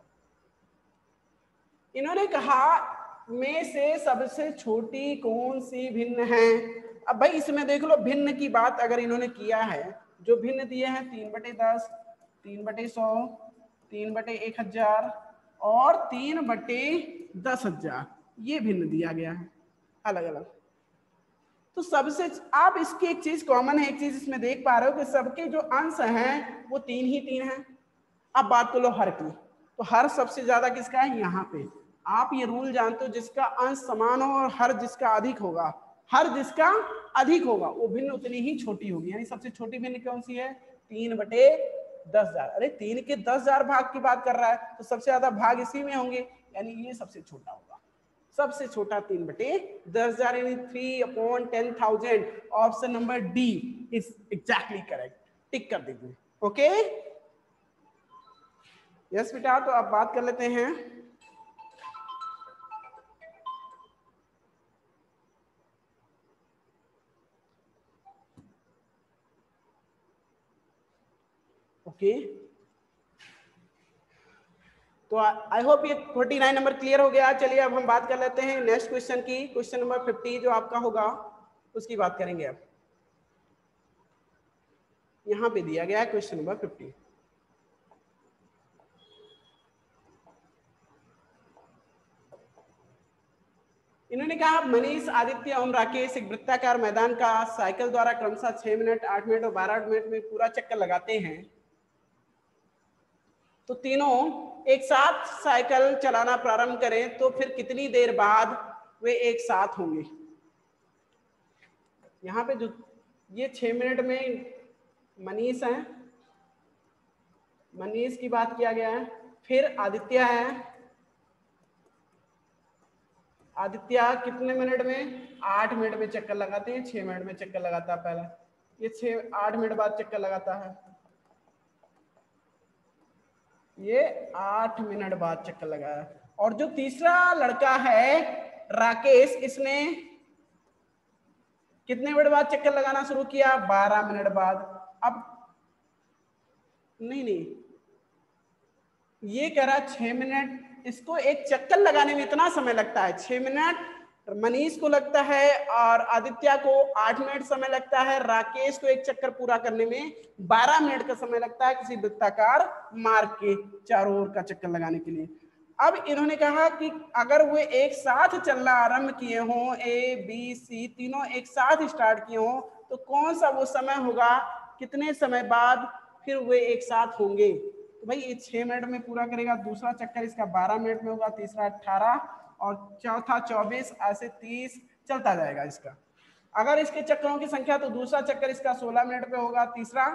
इन्होंने कहा में से सबसे छोटी कौन सी भिन्न है? अब भाई इसमें देख लो, भिन्न की बात अगर इन्होंने किया है, जो भिन्न दिए हैं 3/10, 3/100, 3/1000 और 3/10,000, ये भिन्न दिया गया है अलग अलग। तो सबसे आप इसकी एक चीज कॉमन है, एक चीज इसमें देख पा रहे हो कि सबके जो अंश हैं वो 3 ही 3 हैं। अब बात कर लो हर की, तो हर सबसे ज्यादा किसका है? यहाँ पे। आप ये रूल जानते हो, जिसका अंश समान हो और हर जिसका अधिक होगा, हर जिसका अधिक होगा वो भिन्न उतनी ही छोटी होगी। यानी सबसे छोटी भिन्न कौन सी है? 3/10,000। अरे 3 के 10,000 भाग की बात कर रहा है, तो सबसे ज्यादा भाग इसी में होंगे, यानी ये सबसे छोटा होगा, सबसे छोटा 3/10,000 यानी 3/10,000। Option number D is exactly correct, tick कर दीजिए। ओके यस बेटा, तो अब बात कर लेते हैं ओके तो आई होप ये 49 नंबर क्लियर हो गया। चलिए अब हम बात कर लेते हैं नेक्स्ट क्वेश्चन की। क्वेश्चन नंबर 50 जो आपका होगा उसकी बात करेंगे। अब यहां पे दिया गया है क्वेश्चन नंबर 50। इन्होंने कहा मनीष, आदित्य और राकेश एक वृत्ताकार मैदान का साइकिल द्वारा क्रमशः 6 मिनट, 8 मिनट और 12 मिनट में पूरा चक्कर लगाते हैं, तो तीनों एक साथ साइकिल चलाना प्रारंभ करें तो फिर कितनी देर बाद वे एक साथ होंगे। यहाँ पे जो ये 6 मिनट में मनीष है, मनीष की बात किया गया है, फिर आदित्य है, आदित्य कितने मिनट में 8 मिनट में चक्कर लगाते हैं, 6 मिनट में चक्कर लगाता है पहला, ये 8 मिनट बाद चक्कर लगाता है, ये 8 मिनट बाद चक्कर लगाया। और जो तीसरा लड़का है राकेश, इसने कितने मिनट बाद चक्कर लगाना शुरू किया, 12 मिनट बाद। अब नहीं ये कह रहा 6 मिनट, इसको एक चक्कर लगाने में इतना समय लगता है 6 मिनट मनीष को लगता है, और आदित्य को 8 मिनट समय लगता है, राकेश को एक चक्कर पूरा करने में 12 मिनट का समय लगता है किसी वृत्ताकार मार्ग के चारों ओर का चक्कर लगाने के लिए। अब इन्होंने कहा कि अगर वे एक साथ चलना आरंभ किए हों, ए बी सी तीनों एक साथ स्टार्ट किए हों, तो कौन सा वो समय होगा, कितने समय बाद फिर वे एक साथ होंगे। तो भाई ये 6 मिनट में पूरा करेगा, दूसरा चक्कर इसका 12 मिनट में होगा, तीसरा 18 और चौथा 24, ऐसे 30 चलता जाएगा इसका। अगर इसके चक्करों की संख्या तो दूसरा चक्कर इसका 16 मिनट पे होगा, तीसरा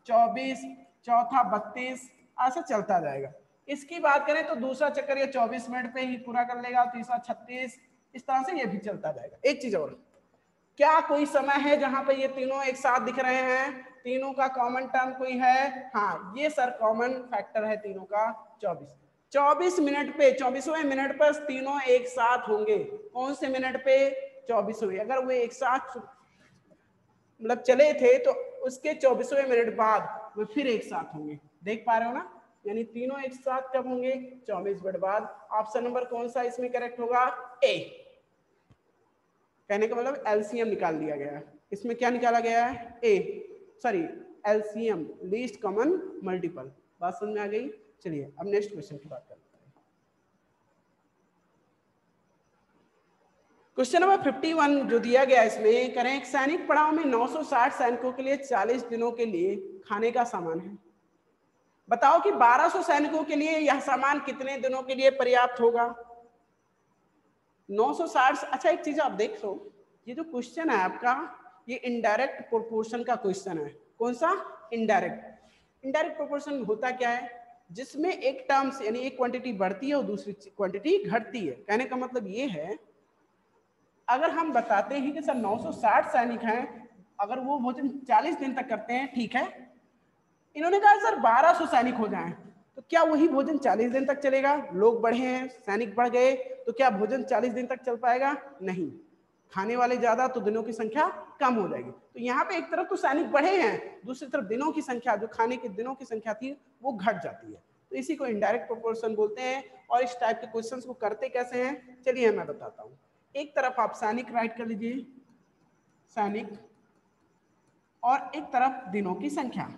24, चौथा 32, ऐसे चलता जाएगा। इसकी बात करें तो दूसरा चक्कर ये 24 मिनट पे ही पूरा कर लेगा, तीसरा 36, इस तरह से ये भी चलता जाएगा। एक चीज और, क्या कोई समय है जहां पे ये तीनों एक साथ दिख रहे हैं, तीनों का कॉमन टर्म कोई है? हाँ ये सर कॉमन फैक्टर है तीनों का 24। 24 मिनट पे, 24वें मिनट पर तीनों एक साथ होंगे। कौन से मिनट पे? 24वें। अगर वो एक साथ मतलब चले थे तो उसके 24वें मिनट बाद वो फिर एक साथ होंगे। देख पा रहे हो ना, यानी तीनों एक साथ कब होंगे? 24 मिनट बाद। ऑप्शन नंबर कौन सा इसमें करेक्ट होगा? ए। कहने का मतलब एलसीएम निकाल दिया गया है। इसमें क्या निकाला गया है? Uh, sorry LCM, least common multiple. बात समझ में आ गई? चलिए अब नेक्स्ट क्वेश्चन की बात करते हैं। क्वेश्चन नंबर 51 जो दिया गया इसमें करें, एक सैनिक पड़ाव में 960 सैनिकों के लिए 40 दिनों के लिए खाने का सामान है। बताओ कि 1200 सैनिकों के लिए यह सामान कितने दिनों के लिए पर्याप्त होगा? 960। अच्छा एक चीज आप देख लो, ये जो क्वेश्चन है आपका ये इनडायरेक्ट प्रोपोर्शन का क्वेश्चन है। कौन सा? इनडायरेक्ट। इनडायरेक्ट प्रोपोर्शन होता क्या है? जिसमें एक टर्म्स यानी एक क्वांटिटी बढ़ती है और दूसरी क्वांटिटी घटती है। कहने का मतलब ये है, अगर हम बताते हैं कि सर 960 सैनिक हैं, अगर वो भोजन 40 दिन तक करते हैं, ठीक है। इन्होंने कहा सर 1200 सैनिक हो जाएं, तो क्या वही भोजन 40 दिन तक चलेगा? लोग बढ़े हैं, सैनिक बढ़ गए, तो क्या भोजन 40 दिन तक चल पाएगा? नहीं। खाने वाले ज्यादा तो दिनों की संख्या कम हो जाएगी। तो यहाँ पे एक तरफ तो सैनिक बढ़े हैं, दूसरी तरफ दिनों की संख्या, जो खाने के दिनों की संख्या थी वो घट जाती है। तो इसी को इनडायरेक्ट प्रोपोर्शन बोलते हैं। और इस टाइप के क्वेश्चंस को करते कैसे हैं, चलिए मैं बताता हूँ। एक तरफ आप सैनिक राइट कर लीजिए, सैनिक, और एक तरफ दिनों की संख्या।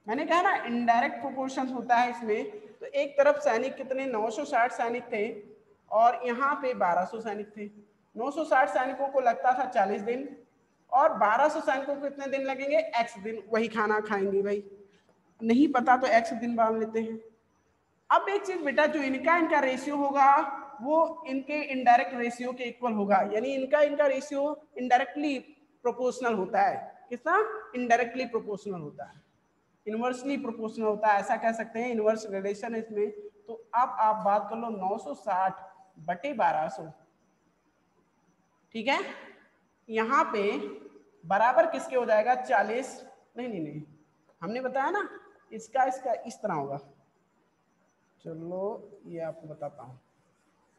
मैंने कहा ना इनडायरेक्ट प्रोपोर्शन होता है इसमें। तो एक तरफ सैनिक कितने, 960 सैनिक थे, और यहाँ पे 1200 सैनिक थे। 960 सैनिकों को लगता था 40 दिन, और 1200 सैनिकों को कितने दिन लगेंगे? x दिन। वही खाना खाएंगे भाई, नहीं पता तो x दिन मान लेते हैं। अब एक चीज बेटा, जो इनका रेशियो होगा वो इनके इनडायरेक्ट रेशियो के इक्वल होगा, यानी इनका रेशियो इनडायरेक्टली प्रोपोर्शनल होता है। कितना? इनडायरेक्टली प्रोपोर्शनल होता है, इनवर्सली प्रोपोर्शनल होता है, ऐसा कह सकते हैं। इनवर्स रिलेशन है इसमें। तो अब आप बात कर लो 960 बटे 1200, ठीक है। यहाँ पे बराबर किसके हो जाएगा 40, नहीं हमने बताया ना इसका इस तरह होगा। चलो ये आपको बताता हूँ,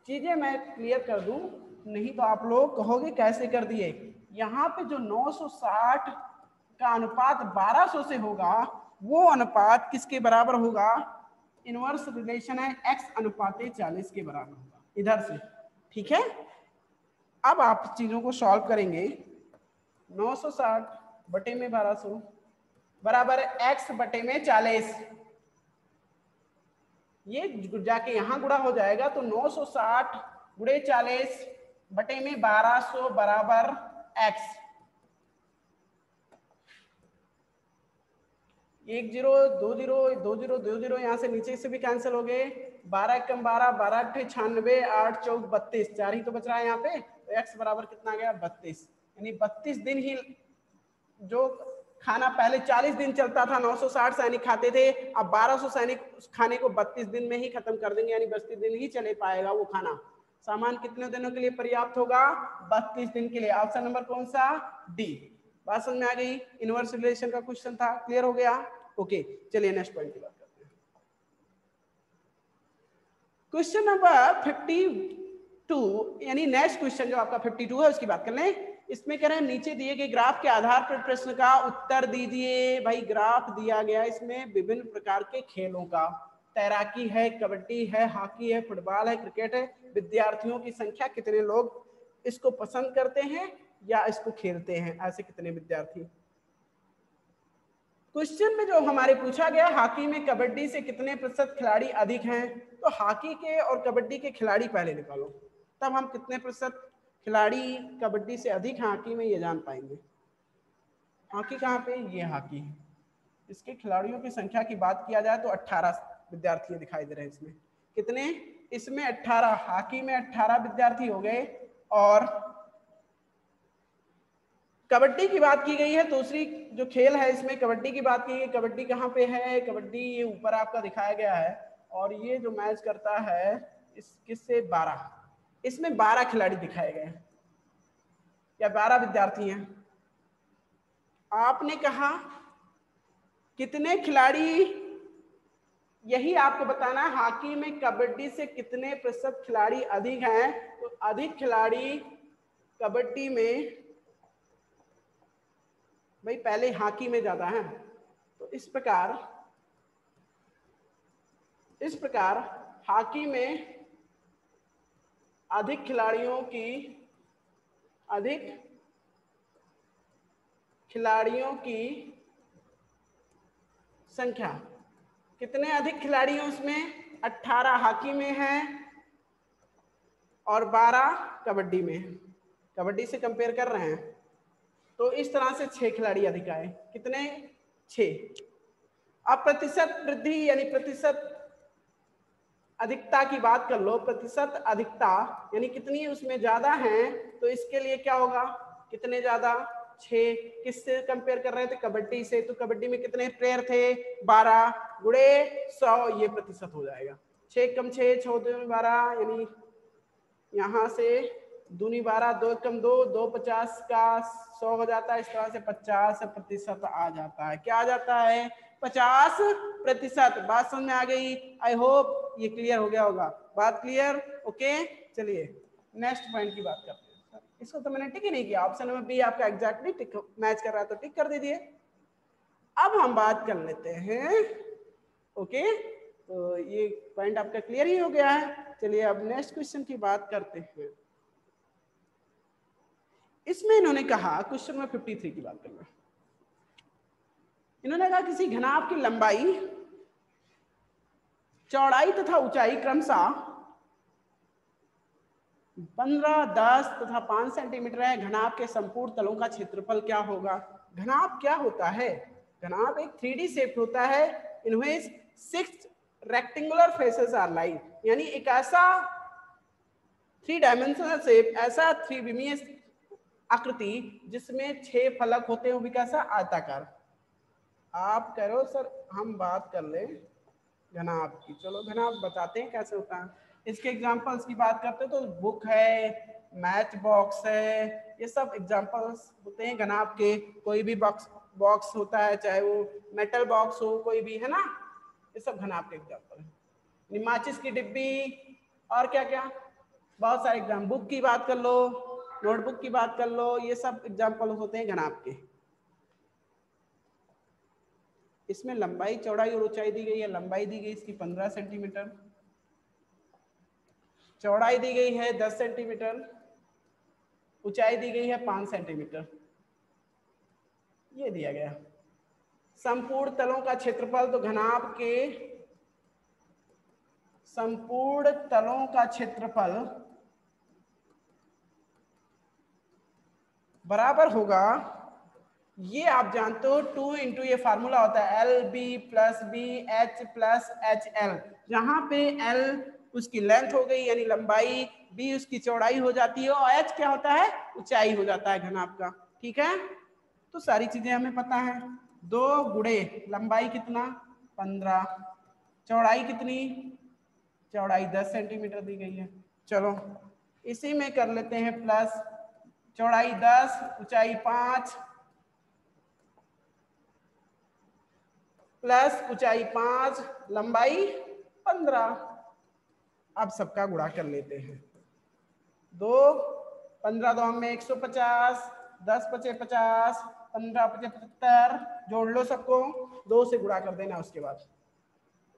चीजें मैं क्लियर कर दूं, नहीं तो आप लोग कहोगे कैसे कर दिए। यहाँ पे जो 960 का अनुपात 1200 से होगा, वो अनुपात किसके बराबर होगा, इनवर्स रिलेशन है x अनुपाते 40 के बराबर होगा इधर से, ठीक है। अब आप चीजों को सॉल्व करेंगे, 960 बटे में 1200 बराबर x बटे में 40, ये जाके यहां गुणा हो जाएगा, तो 960 गुणे 40 बटे में 1200 बराबर x। 1 0 2 0 2 0 2 0 यहाँ से नीचे से भी कैंसिल हो गए, 12 कम 12 12 96 8 चौक 32, 4 ही तो बच रहा है यहाँ पे, तो x बराबर कितना गया 32, यानी 32 दिन ही जो खाना पहले 40 दिन चलता था 960 सैनिक खाते थे, अब 1200 सैनिक उस खाने को 32 दिन में ही खत्म कर देंगे, यानी 32 दिन ही चले पाएगा वो खाना। सामान कितने दिनों के लिए पर्याप्त होगा 32 दिन के लिए। ऑप्शन नंबर कौन सा डी। बात समझ में आ गई, इनवर्स रिलेशन का क्वेश्चन था, क्लियर हो गया। ओके चलिए नेक्स्ट पॉइंट की बात करते हैं। क्वेश्चन नंबर 52, यानी नेक्स्ट क्वेश्चन जो आपका 52 है उसकी बात कर लें। इसमें कह रहे हैं नीचे दिए गए ग्राफ के आधार पर प्रश्न का उत्तर दीजिए। भाई ग्राफ दिया गया, इसमें विभिन्न प्रकार के खेलों का, तैराकी है, कबड्डी है, हॉकी है, फुटबॉल है, क्रिकेट है। विद्यार्थियों की संख्या कितने लोग इसको पसंद करते हैं या इसको खेलते हैं, ऐसे कितने विद्यार्थी। क्वेश्चन में जो हमारे पूछा गया हॉकी में कबड्डी से कितने प्रतिशत खिलाड़ी अधिक हैं, तो हॉकी के और कबड्डी के खिलाड़ी पहले निकालो, तब हम कितने प्रतिशत खिलाड़ी कबड्डी से अधिक हैं हॉकी में ये जान पाएंगे। हॉकी कहाँ पे, ये हॉकी है। इसके खिलाड़ियों की संख्या की बात किया जाए तो 18 विद्यार्थी दिखाई दे रहे हैं इसमें। कितने, इसमें 18, हॉकी में 18 विद्यार्थी हो गए। और कबड्डी की बात की गई है, दूसरी जो खेल है इसमें कबड्डी की बात की गई। कबड्डी कहाँ पे है, कबड्डी ये ऊपर आपका दिखाया गया है, और ये जो मैच करता है इस किससे 12, इसमें 12 खिलाड़ी दिखाए गए हैं या 12 विद्यार्थी हैं। आपने कहा कितने खिलाड़ी, यही आपको बताना है हॉकी में कबड्डी से कितने प्रतिशत खिलाड़ी अधिक हैं, तो अधिक खिलाड़ी कबड्डी में, भाई पहले हॉकी में ज्यादा है, तो इस प्रकार हॉकी में अधिक खिलाड़ियों की संख्या, कितने अधिक खिलाड़ी हैं उसमें, 18 हॉकी में हैं और 12 कबड्डी में है। कबड्डी से कंपेयर कर रहे हैं, तो इस तरह से 6 खिलाड़ी अधिक आए, कितने 6। अब प्रतिशत वृद्धि यानी प्रतिशत अधिकता की बात कर लो, प्रतिशत अधिकता यानी कितनी उसमें ज्यादा हैं, तो इसके लिए क्या होगा, कितने ज्यादा 6, किससे कंपेयर कर रहे थे, कबड्डी से, तो कबड्डी में कितने प्लेयर थे 12 गुणे 100, ये प्रतिशत हो जाएगा। 6 कम 6 6 2 12, यानी यहाँ से दूनी 12 2 कम 2 2 50 का 100 हो जाता है, इस तरह से 50% आ जाता है। क्या आ जाता है 50%। बात समझ में आ गई, आई होप ये क्लियर हो गया होगा, बात क्लियर। ओके चलिए नेक्स्ट पॉइंट की बात करते हैं। इसको तो मैंने टिक ही नहीं किया, ऑप्शन नंबर बी आपका एग्जैक्टली टिक मैच कर रहा है, तो टिक कर दीजिए। अब हम बात कर लेते हैं, ओके तो ये पॉइंट आपका क्लियर ही हो गया है। चलिए अब नेक्स्ट क्वेश्चन की बात करते हैं। इसमें इन्होंने कहा, क्वेश्चन में 53 की बात करना, इन्होंने कहा किसी घनाभ की लंबाई, चौड़ाई तथा ऊंचाई क्रमशः 15, 10 तथा 5 सेंटीमीटर है। घनाभ के संपूर्ण तलों का क्षेत्रफल क्या होगा। घनाभ क्या होता है, घनाभ एक 3D शेप होता है, इनमें 6 रेक्टेंगुलर फेसेस आर लाइन, यानी एक ऐसा 3 डायमेंशनल शेप, ऐसा त्रिविमीय आकृति जिसमें 6 फलक होते हैं, वो भी कैसा आयताकार। आप कह रहे हो सर हम बात कर ले घनाभ की। चलो घनाभ बताते हैं कैसे होता है। इसके एग्जांपल्स की बात करते हैं तो बुक है, मैच बॉक्स है, ये सब एग्जांपल्स होते हैं घनाभ के। कोई भी बॉक्स होता है, चाहे वो मेटल बॉक्स हो कोई भी, है ना, ये सब घनाभ के एग्जांपल है। माचिस की डिब्बी और क्या क्या बहुत सारे एग्जाम, बुक की बात कर लो, नोटबुक की बात कर लो, ये सब एग्जाम्पल होते हैं घनाभ के। इसमें लंबाई चौड़ाई और ऊंचाई दी गई है। लंबाई दी गई इसकी 15 सेंटीमीटर, चौड़ाई दी गई है 10 सेंटीमीटर, ऊंचाई दी गई है 5 सेंटीमीटर, ये दिया गया। संपूर्ण तलों का क्षेत्रफल, तो घनाभ के संपूर्ण तलों का क्षेत्रफल बराबर होगा, ये आप जानते हो 2 इंटू ये फार्मूला होता है L B plus B H plus H L, जहां पे एल उसकी लेंथ हो गई यानी लंबाई, बी उसकी चौड़ाई हो जाती है और एच क्या होता है, ऊंचाई हो जाता है घनाभ का। ठीक है, तो सारी चीजें हमें पता है। 2 गुणे लंबाई कितना 15, चौड़ाई कितनी, चौड़ाई 10 सेंटीमीटर दी गई है। चलो इसी में कर लेते हैं प्लस, चौड़ाई 10 ऊंचाई 5 प्लस ऊंचाई 5 लंबाई 15। अब सबका गुणा कर लेते हैं। 2 15 दो में 150, 10 पचे 50, 15 पचे 75, जोड़ लो सबको, 2 से गुणा कर देना। उसके बाद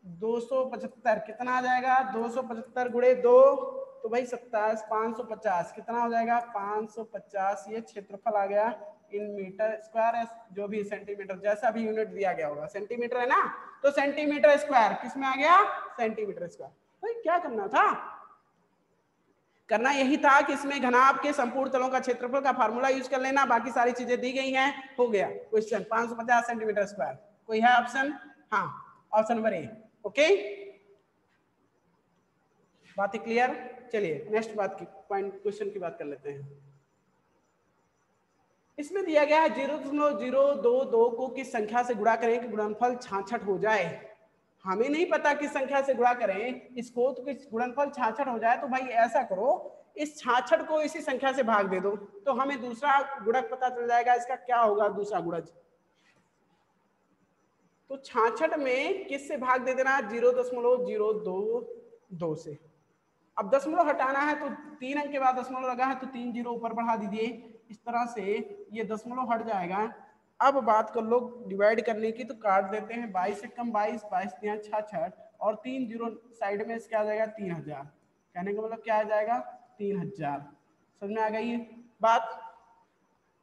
275 कितना आ जाएगा, 275 गुणे 2 तो भाई 27, 550 कितना हो जाएगा 550, ये क्षेत्रफल आ गया इन मीटर स्क्वायर, जो भी सेंटीमीटर जैसा भी यूनिट दिया गया होगा, सेंटीमीटर है ना, तो सेंटीमीटर स्क्वायर किस में आ गया, सेंटीमीटर स्क्वायर। भाई क्या करना था, करना यही था कि इसमें घनाभ के संपूर्ण तलों का क्षेत्रफल का फार्मूला यूज कर लेना, बाकी सारी चीजें दी गई हैं, हो गया क्वेश्चन 550 सेंटीमीटर स्क्वायर। कोई है ऑप्शन, हाँ ऑप्शन नंबर ए। ओके, बात क्लियर। चलिए नेक्स्ट बात की पॉइंट क्वेश्चन की बात कर लेते हैं। इसमें दिया गया है 0.022 को किस संख्या से गुणा करें कि गुणनफल 66 हो जाए। हमें नहीं पता किस संख्या से गुणा करें इसको, तो किस गुणनफल 66 हो जाए, तो भाई ऐसा करो इस 66 को इसी संख्या से भाग दे दो, तो हमें दूसरा गुणक पता चल जाएगा इसका क्या होगा दूसरा गुणज। तो 66 में किस से भाग दे देना, 0.022 से। अब दशमलव हटाना है तो 3 अंक के बाद दशमलव लगा है तो 3 जीरो ऊपर बढ़ा दीजिए, इस तरह से ये दशमलव हट जाएगा। अब बात कर लो डिवाइड करने की, तो काट देते हैं 22 से कम 22, 22 यहाँ 66 और 3 जीरो साइड में इसका आ जाएगा 3000, कहने का मतलब क्या आ जाएगा 3000। समझ में आ गई बात,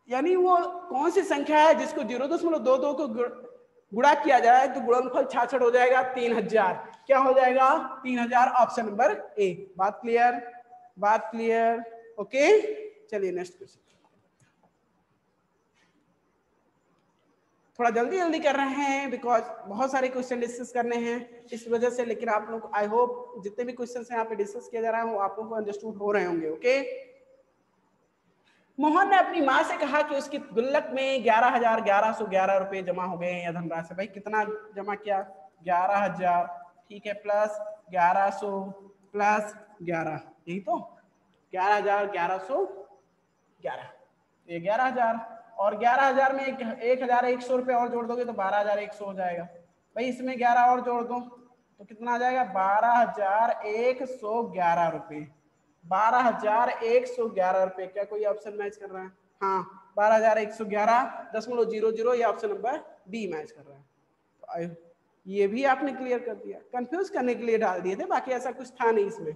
यानी वो कौन सी संख्या है जिसको 0.22 को गुणा किया जाए तो गुणनफल 66 हो जाएगा 3000, क्या हो जाएगा 3000, ऑप्शन नंबर ए। बात क्लियर, बात क्लियर। ओके चलिए नेक्स्ट क्वेश्चन। थोड़ा जल्दी जल्दी कर रहे हैं बिकॉज बहुत सारे क्वेश्चन डिस्कस करने हैं इस वजह से, लेकिन आप लोग आई होप जितने भी क्वेश्चन यहाँ पे डिस्कस किया जा रहा है वो आप लोगों को अंडरस्टूड हो रहे होंगे। ओके, मोहन ने अपनी माँ से कहा कि उसकी गुल्लक में 11,1111 रुपए जमा हो गए हैं या धनराशि। भाई कितना जमा किया, 11,000, ठीक है, प्लस 1100 प्लस 11, यही तो 11,1111, ये 11,000 और 11,000 में 1,100 रुपये और जोड़ दोगे तो 12,100 हो जाएगा। भाई इसमें 11 और जोड़ दो तो कितना आ जाएगा 12,111 रुपये, 12,111 रुपये। क्या कोई ऑप्शन मैच कर रहा है, हाँ 12,111.00, ये ऑप्शन नंबर बी मैच कर रहा है। तो ये भी आपने क्लियर कर दिया, कंफ्यूज करने के लिए डाल दिए थे, बाकी ऐसा कुछ था नहीं इसमें।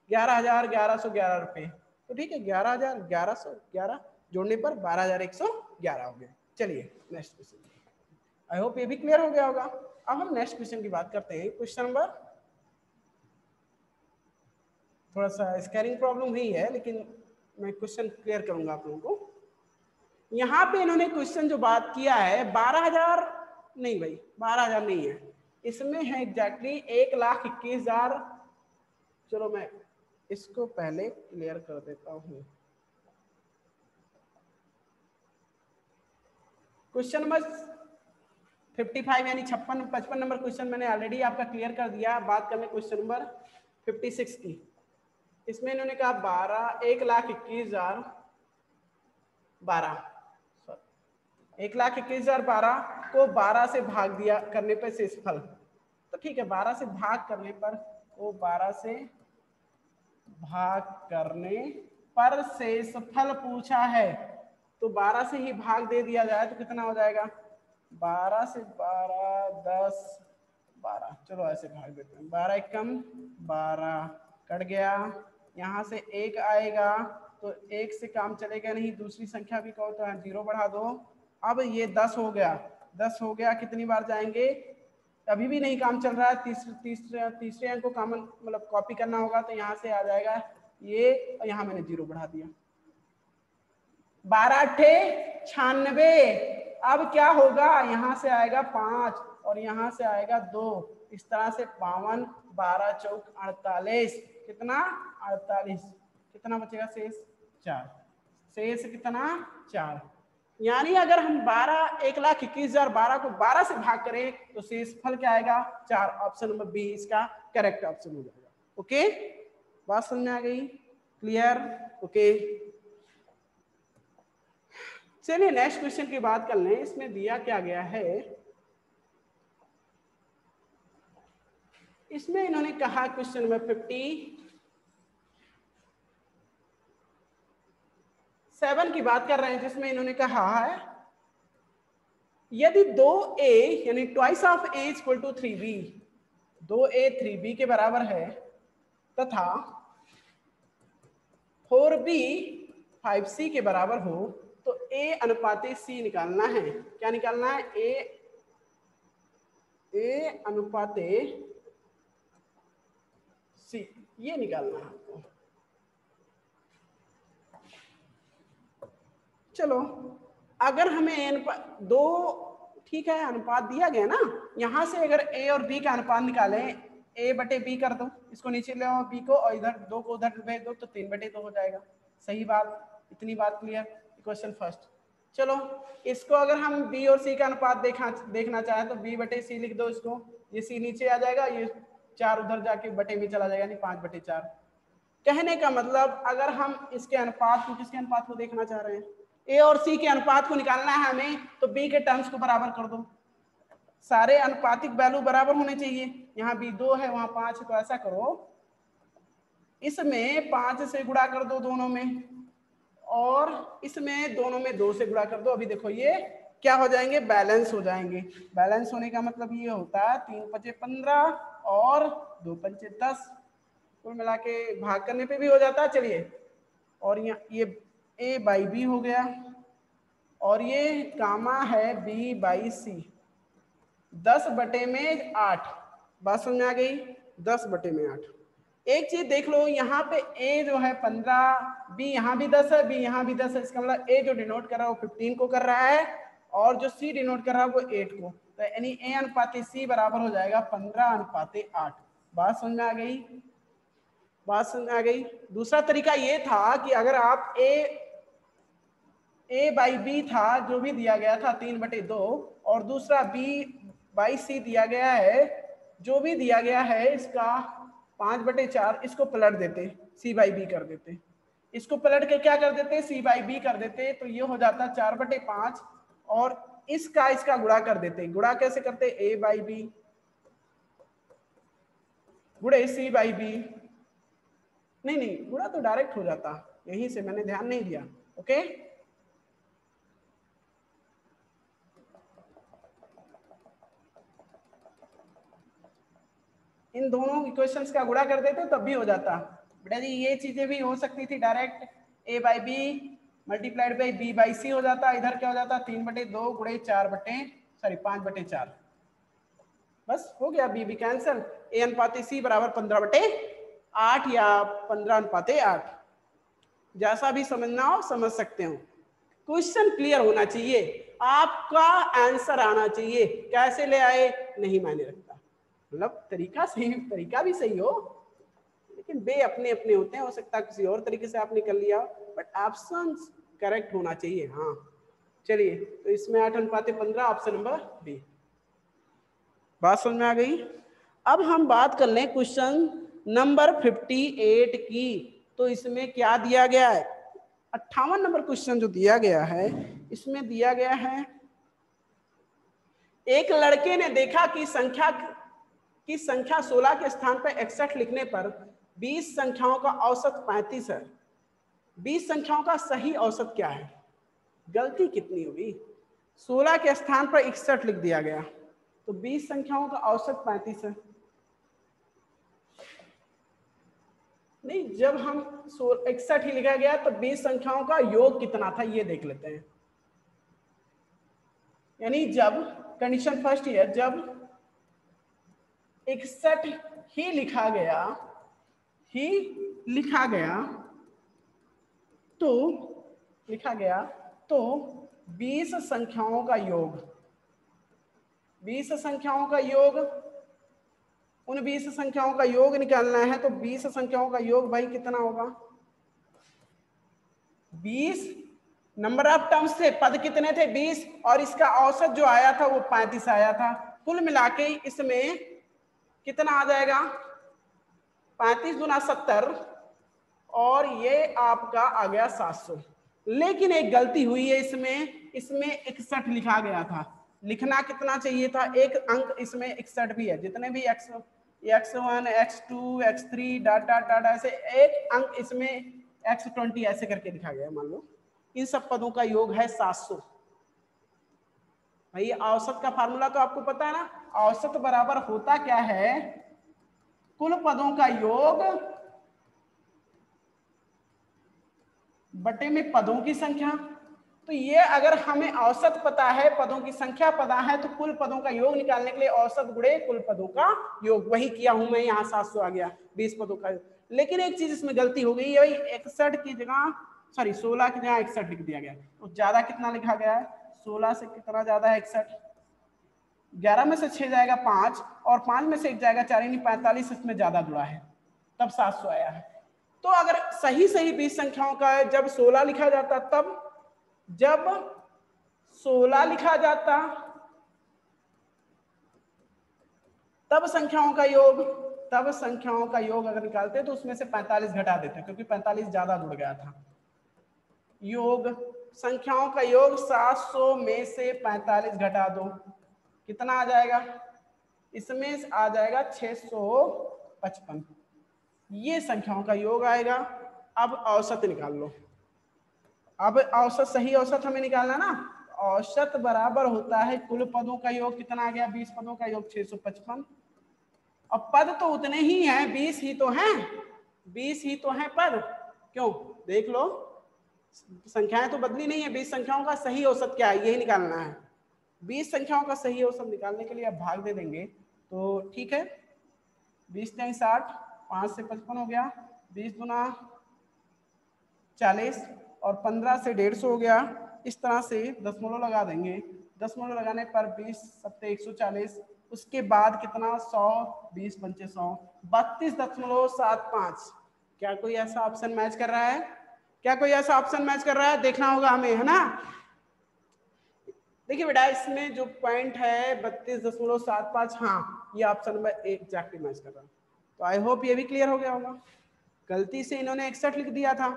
11,1111 रुपये, तो ठीक है 11,1111 जोड़ने पर 12,111 हो गए। चलिए नेक्स्ट क्वेश्चन, आई होप ये भी क्लियर हो गया होगा। अब हम नेक्स्ट क्वेश्चन की बात करते हैं, क्वेश्चन नंबर, थोड़ा सा स्कैनिंग प्रॉब्लम हुई है लेकिन मैं क्वेश्चन क्लियर करूंगा आप लोगों को। यहाँ पे इन्होंने क्वेश्चन जो बात किया है 12,000 नहीं भाई 12,000 नहीं है, इसमें है एग्जैक्टली 1,21,000। चलो मैं इसको पहले क्लियर कर देता हूँ। क्वेश्चन नंबर 55 यानी 55 नंबर क्वेश्चन मैंने ऑलरेडी आपका क्लियर कर दिया। बात करने क्वेश्चन नंबर 56 की। इसमें इन्होंने कहा 1,21,012 को 12 से भाग दिया करने पर शेषफल, तो ठीक है 12 से भाग करने पर, वो 12 से भाग करने पर शेषफल पूछा है, तो 12 से ही भाग दे दिया जाए तो कितना हो जाएगा, 12 से 12 10 12, चलो ऐसे भाग देते हैं, 12 एकम 12 कट गया, यहाँ से 1 आएगा तो 1 से काम चलेगा नहीं, दूसरी संख्या भी कहो तो 0 बढ़ा दो। अब ये 10 हो गया, 10 हो गया, कितनी बार जाएंगे, अभी भी नहीं काम चल रहा है, तीसरे अंक को कॉमन मतलब कॉपी करना होगा, तो यहाँ से आ जाएगा ये, और यहाँ मैंने 0 बढ़ा दिया। 12 अट्ठे 96, अब क्या होगा, यहाँ से आएगा 5 और यहाँ से आएगा 2, इस तरह से 52, 12 चौक 48, कितना 48, कितना बचेगा शेष 4, शेष कितना 4, यानी अगर हम 1,21,012 को 12 से भाग करें तो शेषफल क्या आएगा 4, ऑप्शन नंबर बी इसका करेक्ट ऑप्शन हो जाएगा। ओके, बात समझ में आ गई, क्लियर, ओके। चलिए नेक्स्ट क्वेश्चन की बात कर लें। इसमें दिया क्या गया है, इसमें इन्होंने कहा क्वेश्चन नंबर 57 की बात कर रहे हैं, जिसमें इन्होंने कहा है यदि 2a यानी twice of a equal to 3b, 2a 3b के बराबर है तथा 4b 5c के बराबर हो तो a अनुपाते c निकालना है। क्या निकालना है, a अनुपाते c, ये निकालना है आपको। चलो अगर हमें दो, ठीक है अनुपात दिया गया ना, यहां से अगर a और b का अनुपात निकालें, a बटे b कर दो, इसको नीचे ले आओ b को, और इधर 2 को उधर भेज दो तो 3 बटे 2 हो जाएगा। सही बात, इतनी बात क्लियर, क्वेश्चन फर्स्ट। चलो इसको अगर हम b और c का अनुपात देखना चाहें तो b बटे c लिख दो इसको, ये c नीचे आ जाएगा, ये 4 उधर जाके बटे में चला जाएगा, यानी 5 बटे 4। कहने का मतलब अगर हम इसके अनुपात को, किसके अनुपात को देखना चाह रहे हैं, ए और सी के अनुपात को निकालना है हमें, तो बी के टर्म्स को बराबर कर दो, सारे अनुपातिक वैल्यू बराबर होने चाहिए, यहाँ बी 2 है वहां 5 है, तो ऐसा करो इसमें 5 से गुणा कर दो दोनों में, और इसमें दोनों में 2 से गुणा कर दो। अभी देखो ये क्या हो जाएंगे, बैलेंस हो जाएंगे। बैलेंस होने का मतलब ये होता है 3 5 15 और 2 5 10, कुल मिला के भाग करने पे भी हो जाता है। चलिए, और ये a बाई बी हो गया, और ये गामा है b बाई सी, 10 बटे में 8, बात समझ में आ गई, 10 बटे में 8। एक चीज देख लो, यहाँ पे a जो है 15, b यहाँ भी 10 है, b यहाँ भी 10 है, इसका मतलब a जो डिनोट कर रहा है वो 15 को कर रहा है, और जो c डिनोट कर रहा है वो 8 को, तो यानी a अनुपाते c बराबर हो जाएगा 15 अनुपाते 8। बात समझ में आ गई, बात समझ में आ गई। दूसरा तरीका ये था कि अगर आप a बाई बी था जो भी दिया गया था 3 बटे 2, और दूसरा b बाई सी दिया गया है जो भी दिया गया है इसका 5 बटे 4, इसको पलट देते, c बाई बी कर देते, इसको पलट के क्या कर देते, c बाई बी कर देते, तो ये हो जाता 4 बटे 5, और इसका गुणा कर देते। गुणा कैसे करते, a बाई बी गुणे c बाई बी, नहीं गुणा तो डायरेक्ट हो जाता, यहीं से मैंने ध्यान नहीं दिया। ओके, इन दोनों इक्वेशंस का गुणा कर देते तब भी हो जाता। बेटा जी ये चीजें भी हो सकती थी direct, a by B multiplied by b by C हो जाता, इधर क्या हो जाता 3 बटे 2 गुणे 5 बटे 4, बस हो गया, b भी कैंसिल, a अनुपाते c बराबर 15 बटे 8 या 15 अनुपाते 8, जैसा भी समझना हो समझ सकते हो। क्वेश्चन क्लियर होना चाहिए, आपका आंसर आना चाहिए, कैसे ले आए नहीं मायने रखता, मतलब तरीका सही, तरीका भी सही हो, लेकिन बे अपने अपने होते हैं, हो सकता है किसी और तरीके से आपने कर लिया, बट ऑप्शन करेक्ट होना चाहिए। हाँ चलिए, तो इसमें 8 अनुपाते 15, ऑप्शन नंबर बी। बात समझ में आ गई। अब हम बात कर लें क्वेश्चन नंबर 58 की। तो इसमें क्या दिया गया है, 58 नंबर क्वेश्चन जो दिया गया है, इसमें दिया गया है एक लड़के ने देखा कि संख्या 16 के स्थान पर 61 लिखने पर 20 संख्याओं का औसत 35 है। 20 संख्याओं का सही औसत क्या है? गलती कितनी हुई? 16 के स्थान पर 61 लिख दिया गया, तो 20 संख्याओं का औसत 35 है। नहीं, जब हम 61 ही लिखा गया तो 20 संख्याओं का योग कितना था ये देख लेते हैं। यानी जब कंडीशन फर्स्ट ही है, जब 61 ही लिखा गया तो 20 संख्याओं का योग, 20 संख्याओं का योग, उन 20 संख्याओं का योग निकालना है। तो 20 संख्याओं का योग भाई कितना होगा? 20 नंबर ऑफ टर्म्स थे, पद कितने थे? 20, और इसका औसत जो आया था वो 35 आया था। कुल मिलाके इसमें कितना आ जाएगा? 35 गुना 70, और ये आपका आ गया 700। लेकिन एक गलती हुई है इसमें 61 लिखा गया था। लिखना कितना चाहिए था? एक अंक इसमें 61 भी है। जितने भी x1 x2 x3 dot dot dot ऐसे एक अंक इसमें x20 ऐसे करके लिखा गया। मान लो इन सब पदों का योग है 700। भाई औसत का फार्मूला तो आपको पता है ना, औसत बराबर होता क्या है? कुल पदों का योग बटे में पदों की संख्या। तो ये अगर हमें औसत पता है, पदों की संख्या पता है, तो कुल पदों का योग निकालने के लिए औसत गुणे कुल पदों का योग, वही किया हूं मैं। यहाँ 700 आ गया 20 पदों का। लेकिन एक चीज इसमें गलती हो गई है भाई, 61 की जगह, सॉरी 16 की जगह 61 लिख दिया गया। तो ज्यादा कितना लिखा गया है? 16 से कितना ज्यादा है? 61। 11 में से 6 जाएगा 5, और 5 में से 1 जाएगा 4, यानी 45 इसमें ज्यादा जुड़ा है, तब 700 आया है। तो अगर सही 20 संख्याओं का है, जब 16 लिखा जाता, जब 16 लिखा जाता तब संख्याओं का योग अगर निकालते तो उसमें से 45 घटा देते, क्योंकि 45 ज्यादा जुड़ गया था। योग संख्याओं का योग 700 में से 45 घटा दो, कितना आ जाएगा? इसमें आ जाएगा 655। ये संख्याओं का योग आएगा। अब औसत निकाल लो। अब औसत, सही औसत हमें निकालना ना। औसत बराबर होता है कुल पदों का योग। कितना आ गया? 20 पदों का योग 655। और पद तो उतने ही हैं, 20 ही तो हैं, 20 ही तो हैं पद। क्यों? देख लो, संख्याएं तो बदली नहीं है। 20 संख्याओं का सही औसत क्या है, यही निकालना है। 20 संख्याओं का सही औसत निकालने के लिए अब भाग दे देंगे, तो ठीक है। 20 × 60, 5 से 55 हो गया, 20 गुना 40, और 15 से 150 हो गया। इस तरह से दशमलव लगा देंगे। दशमलव लगाने पर 20 सत्ते 140, उसके बाद कितना? 100, 20 पंचे 100, 32.75। क्या कोई ऐसा ऑप्शन मैच कर रहा है? क्या कोई ऐसा ऑप्शन मैच कर रहा है? देखना होगा हमें, है ना। देखिए बेटा, इसमें जो पॉइंट है 32.75, हाँ ये ऑप्शन नंबर एग्जैक्टली मैच कर रहा है। तो आई होप ये भी क्लियर हो गया होगा। गलती से इन्होंने 61 लिख दिया था,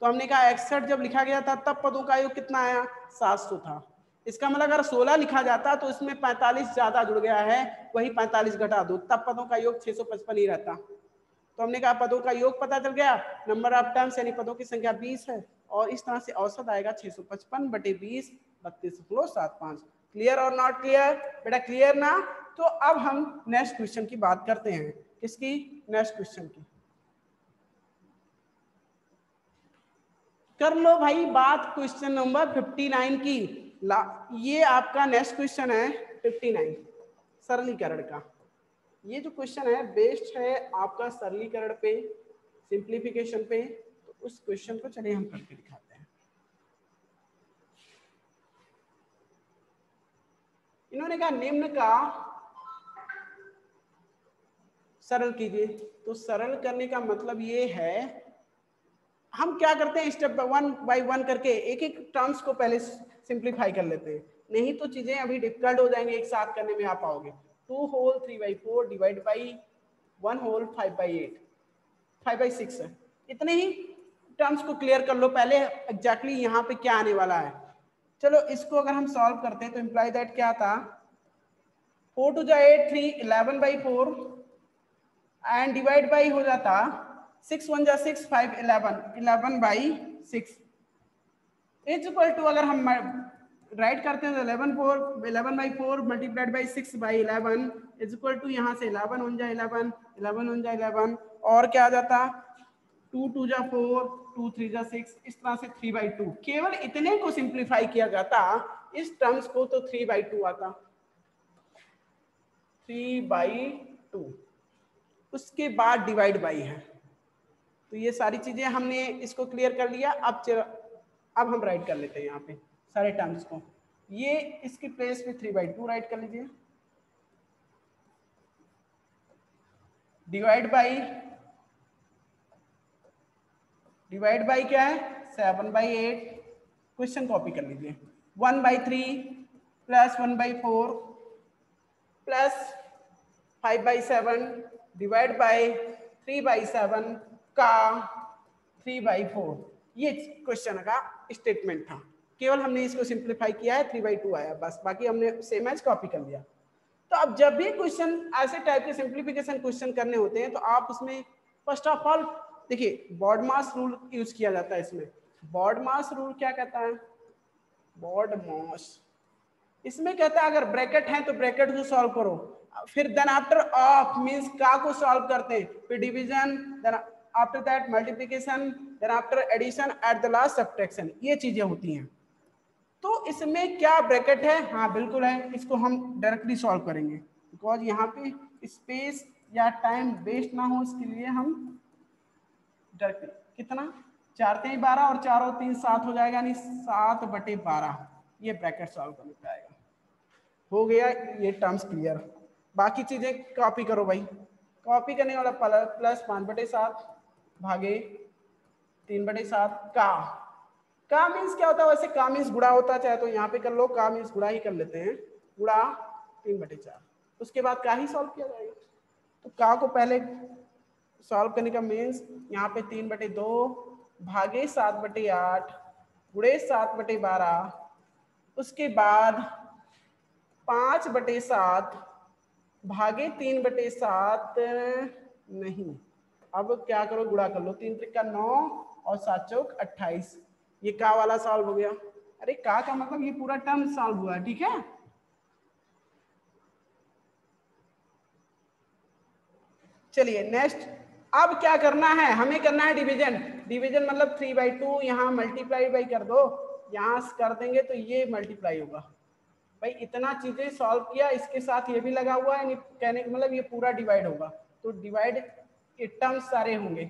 तो हमने कहा 61 जब लिखा गया था तब पदों का योग कितना आया? 700 था। इसका मतलब अगर 16 लिखा जाता तो इसमें 45 ज्यादा जुड़ गया है, वही 45 घटा दो, तब पदों का योग 655 ही रहता। तो हमने कहा पदों का योग पता चल गया, नंबर ऑफ टर्म्स यानी पदों की संख्या 20 है, और इस तरह से औसत आएगा 655 बटे 20, 32.75। क्लियर और नॉट क्लियर? बेटा क्लियर ना? तो अब हम नेक्स्ट क्वेश्चन की बात करते हैं। किसकी? नेक्स्ट क्वेश्चन की। कर लो भाई बात क्वेश्चन नंबर 59 की। ये आपका नेक्स्ट क्वेश्चन है 59, सरलीकरण का। ये जो क्वेश्चन है बेस्ड है आपका सरलीकरण पे, सिंप्लीफिकेशन पे। तो उस क्वेश्चन को चलिए हम करके दिखाते हैं। इन्होंने कहा निम्न का सरल कीजिए। तो सरल करने का मतलब ये है, हम क्या करते हैं, स्टेप 1 बाय 1 करके एक एक टर्म्स को पहले सिंप्लीफाई कर लेते हैं, नहीं तो चीजें अभी डिफिकल्ट हो जाएंगे, एक साथ करने में आ पाओगे। 2 होल 3/4 डिवाइड बाई 1 होल 5/8 5/6 है। इतने ही टर्म्स को क्लियर कर लो पहले एग्जैक्टली यहाँ पे क्या आने वाला है। चलो इसको अगर हम सॉल्व करते हैं तो इम्प्लाई दैट क्या था 4 2 8 3 11/4 एंड डिवाइड बाई हो जाता 6 1 6 5 11/6 इज इक्वल टू अगर हम राइट करते हैं तो 11/4 multiplied by 6/11 is equal to यहाँ से 11 1 11 11 1 11 और क्या आ जाता 2 2 4 2 3 6 इस तरह से 3/2 केवल इतने को सिंप्लीफाई किया जाता इस टर्म्स को तो 3/2 आता 3/2 उसके बाद डिवाइड बाई है। तो ये सारी चीजें हमने इसको क्लियर कर लिया। अब हम राइट कर लेते हैं यहाँ पे सारे टर्म्स को। ये इसकी प्लेस पे 3/2 राइट कर लीजिए डिवाइड बाई क्या है 7/8 क्वेश्चन कॉपी कर लीजिए 1/3 प्लस 1/4 प्लस 5/7 डिवाइड बाई 3/7 का 3/4 ये क्वेश्चन का स्टेटमेंट था। केवल हमने इसको सिंप्लीफाई किया है 3/2 आया बस, बाकी हमने सेम एज कॉपी कर लिया। तो अब जब भी क्वेश्चन ऐसे टाइप के सिंप्लीफिकेशन क्वेश्चन करने होते हैं तो आप उसमें फर्स्ट ऑफ ऑल देखिए बॉड मास रूल यूज किया जाता है। इसमें बॉड मास रूल क्या कहता है बॉड मास इसमें कहता है अगर ब्रैकेट है तो ब्रैकेट को सॉल्व करो, फिर देन आफ्टर ऑफ मींस का को सॉल्व करते हैं, फिर division, then after that multiplication, then after addition, at the last subtraction, ये चीजें होती हैं। तो इसमें क्या ब्रैकेट है, हाँ बिल्कुल है, इसको हम डायरेक्टली सॉल्व करेंगे बिकॉज यहाँ पे स्पेस या टाइम वेस्ट ना हो इसके लिए हम डायरेक्टली कितना 4 3 12 और 4 और 3 7 हो जाएगा, यानी 7/12 ये ब्रैकेट सॉल्व करने पे आएगा। हो गया ये टर्म्स क्लियर। बाकी चीजें कॉपी करो भाई, कॉपी करने वाला प्लस 5/7 भागे 3/7 का मीन्स क्या होता है, वैसे का मीन्स गुणा होता है, चाहे तो यहाँ पे कर लो, का मीन्स गुणा ही कर लेते हैं, गुणा 3/4 उसके बाद का ही सॉल्व किया जाएगा। तो का को पहले सॉल्व करने का मीन्स यहाँ पे 3/2 भागे 7/8 गुणे 7/12 उसके बाद 5/7 भागे 3/7 नहीं, अब क्या करो गुणा कर लो, 3 त्रिक 9 और 7 चौक 28, ये का वाला सॉल्व हो गया। अरे का मतलब ये पूरा टर्म सॉल्व हुआ है, ठीक है। चलिए नेक्स्ट, अब क्या करना है, हमें करना है डिवीजन। डिवीजन मतलब 3/2 यहाँ मल्टीप्लाई बाई कर दो, यहाँ कर देंगे तो ये मल्टीप्लाई होगा। भाई इतना चीजें सॉल्व किया, इसके साथ ये भी लगा हुआ है, कहने का मतलब ये पूरा डिवाइड होगा, तो डिवाइड के टर्म्स सारे होंगे।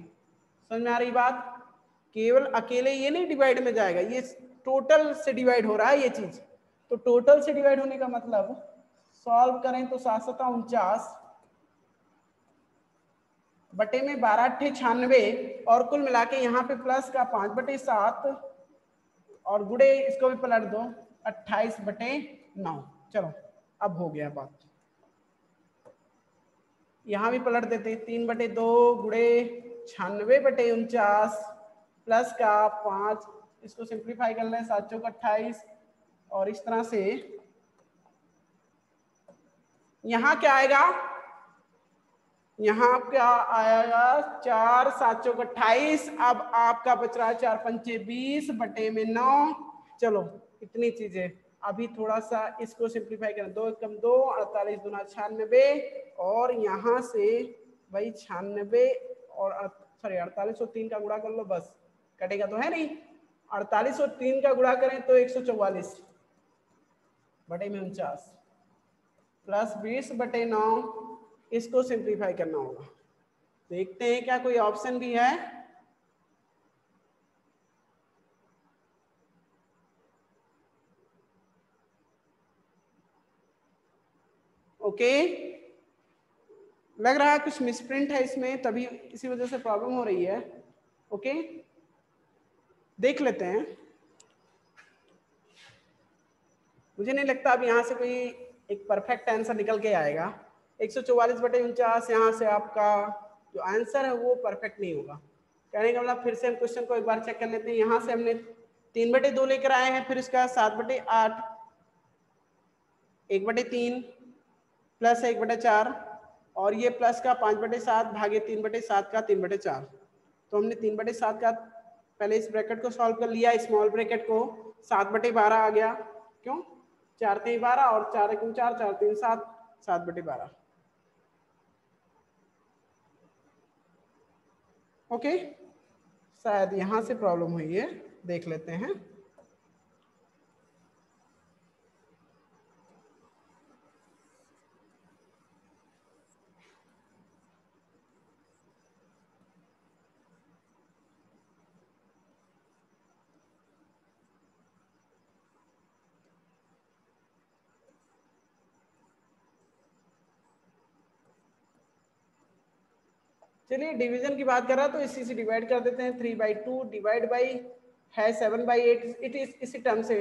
समझ में आ रही बात, केवल अकेले ये नहीं डिवाइड में जाएगा, ये टोटल से डिवाइड हो रहा है ये चीज। तो टोटल से डिवाइड होने का मतलब सॉल्व करें तो 7 7 49 बटे में 12 8 96 और कुल मिला के यहाँ पे प्लस का 5/7 और गुड़े इसको भी पलट दो 28/9। चलो अब हो गया बात, यहाँ भी पलट देते 3/2 गुड़े 96/49 प्लस का 5, इसको सिंप्लीफाई कर लें 7 चौक 28 और इस तरह से यहाँ क्या आएगा, यहाँ क्या आएगा 4 7 चौक 28, अब आपका बच रहा है 4 पंचे 20 बटे में 9। चलो इतनी चीजें, अभी थोड़ा सा इसको सिंप्लीफाई करें, 2 कम 2 48 दूना 96 और यहाँ से भाई 96 और सॉरी 48 और 3 का गुणा कर लो, बस कटेगा तो है नहीं, 48 और 3 का गुणा करें तो 144 बटे में 49 प्लस 20/9, इसको सिंप्लीफाई करना होगा। देखते हैं क्या कोई ऑप्शन भी है। ओके लग रहा है कुछ मिसप्रिंट है इसमें, तभी इसी वजह से प्रॉब्लम हो रही है। ओके देख लेते हैं, मुझे नहीं लगता अब यहाँ से कोई एक परफेक्ट आंसर निकल के आएगा, 144/49, यहाँ से आपका जो आंसर है वो परफेक्ट नहीं होगा। कहने का मतलब फिर से हम क्वेश्चन को एक बार चेक कर लेते हैं। यहाँ से हमने 3/2 लेकर आए हैं, फिर इसका 7/8, 1/3 प्लस 1/4 और ये प्लस का 5/7 भागे 3/7 का 3/4। तो हमने 3/7 का पहले इस ब्रैकेट को सॉल्व कर लिया, स्मॉल ब्रैकेट को, 7/12 आ गया। क्यों? 4 3 12 और 4 1 4, 4 3 7, 7/12। ओके, शायद यहां से प्रॉब्लम हुई है, देख लेते हैं। चलिए डिवीजन की बात कर रहा तो इसी से डिवाइड कर देते हैं। 3/2 डिवाइड बाई है 7/8, इट इज इसी टर्म से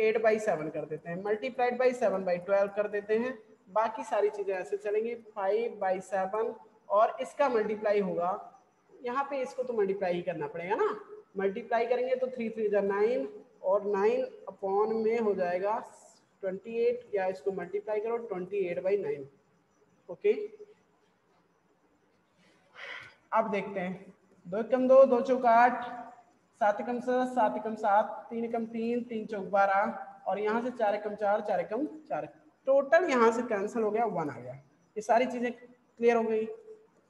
8/7 कर देते हैं। मल्टीप्लाइड बाई 7/12 कर देते हैं। बाकी सारी चीजें ऐसे चलेंगी। 5/7 और इसका मल्टीप्लाई होगा, यहाँ पे इसको तो मल्टीप्लाई ही करना पड़ेगा ना। मल्टीप्लाई करेंगे तो 3 3 9 और 9 अपॉन में हो जाएगा 28, या इसको मल्टीप्लाई करो 28/9। ओके, अब देखते हैं। 2 एकम 2, 2 चौक 8, 7 एकम 7, 7 एकम 7, 3 एकम 3, 3 चौक 12 और यहाँ से 4 एकम 4, 4 एकम 4। टोटल यहाँ से कैंसिल हो गया, 1 आ गया। ये सारी चीजें क्लियर हो गई।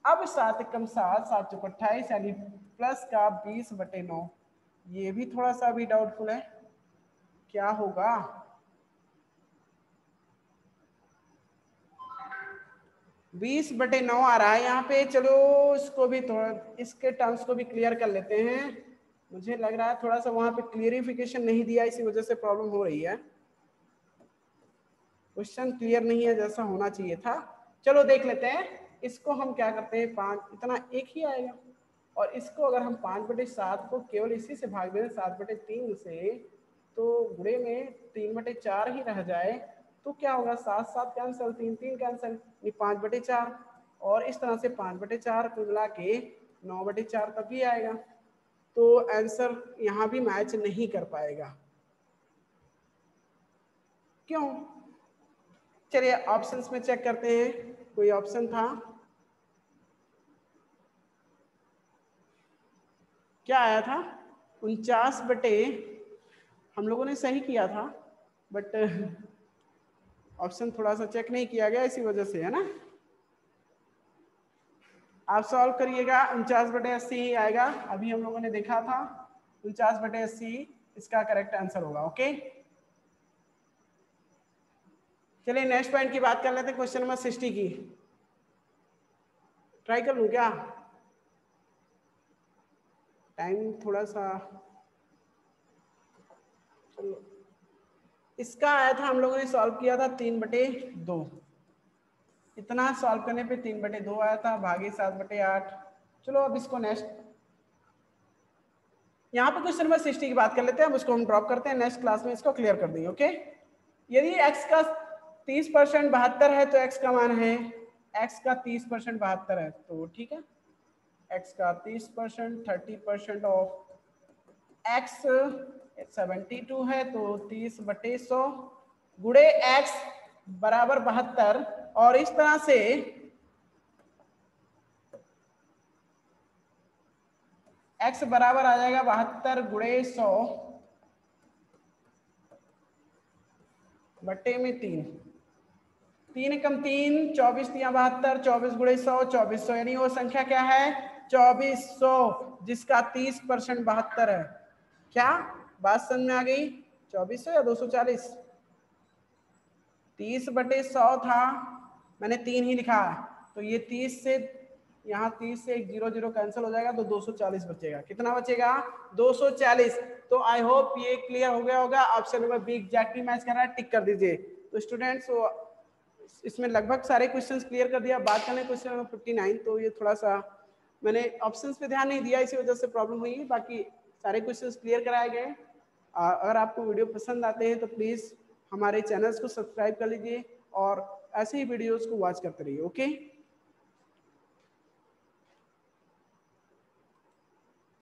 अब 7 एकम 7, 7 चौक 28 यानी प्लस का 20/9। ये भी थोड़ा सा अभी डाउटफुल है, क्या होगा? 20/9 आ रहा है यहाँ पे। चलो इसको भी थोड़ा, इसके टर्म्स को भी क्लियर कर लेते हैं। मुझे लग रहा है थोड़ा सा वहां पे क्लियरिफिकेशन नहीं दिया, इसी वजह से प्रॉब्लम हो रही है। क्वेश्चन क्लियर नहीं है जैसा होना चाहिए था। चलो देख लेते हैं। इसको हम क्या करते हैं, 5 इतना एक ही आएगा और इसको अगर हम 5/7 को केवल इसी से भाग दें 7/3 से, तो गुणे में 3/4 ही रह जाए तो क्या होगा? 7 7 कैंसिल, 3 3 कैंसिल, ये 5/4 और इस तरह से 5/4 को मिला के 9/4 तक ही आएगा। तो आंसर यहाँ भी मैच नहीं कर पाएगा। क्यों? चलिए ऑप्शंस में चेक करते हैं, कोई ऑप्शन था? क्या आया था? 49 हम लोगों ने सही किया था, बट ऑप्शन थोड़ा सा चेक नहीं किया गया, इसी वजह से, है ना। आप सॉल्व करिएगा, 49/80 ही आएगा। अभी हम लोगों ने देखा था 49/80 इसका करेक्ट आंसर होगा। ओके, चलिए नेक्स्ट पॉइंट की बात कर लेते हैं, क्वेश्चन नंबर 60 की। ट्राई कर लूं क्या? टाइम थोड़ा सा, चलो इसका आया था, हम लोगों ने सॉल्व किया था 3/2। इतना सॉल्व करने पे 3/2 आया था, भागे 7/8। चलो अब इसको नेक्स्ट, यहाँ पे क्वेश्चन नंबर 60 की बात कर लेते हैं। अब उसको हम ड्रॉप करते हैं, नेक्स्ट क्लास में इसको क्लियर कर देंगे। ओके, यदि x का 30% 72 है तो x का मान है, x का 30% 72 है तो ठीक है, x का 30% 30% ऑफ x 72 है तो 30/100 गुणे x बराबर 72। और इस तरह से x बराबर आ जाएगा 72 गुणे 100 बट्टे में 3। 3 एकम 3, 24 3 72, 24 गुणे 100, 2400, यानी वो संख्या क्या है? 2400, जिसका 30% 72 है। क्या बात समझ में आ गई? 2400 या 240? 30/100 था, मैंने 3 ही लिखा है, तो ये 30 से यहाँ 30 से एक 0 0 कैंसिल हो जाएगा तो 240 बचेगा। कितना बचेगा? 240। तो आई होप ये क्लियर हो गया होगा। Option number B exactly match कर रहा है, टिक कर दीजिए। तो स्टूडेंट्स इसमें लगभग सारे क्वेश्चंस क्लियर कर दिया। बात करें क्वेश्चन नंबर 59, तो ये थोड़ा सा मैंने ऑप्शंस पे ध्यान नहीं दिया, इसी वजह से प्रॉब्लम हुई है। बाकी सारे क्वेश्चंस क्लियर कराए गए। अगर आपको वीडियो पसंद आते हैं तो प्लीज़ हमारे चैनल्स को सब्सक्राइब कर लीजिए और ऐसे ही वीडियोस को वॉच करते रहिए। ओके।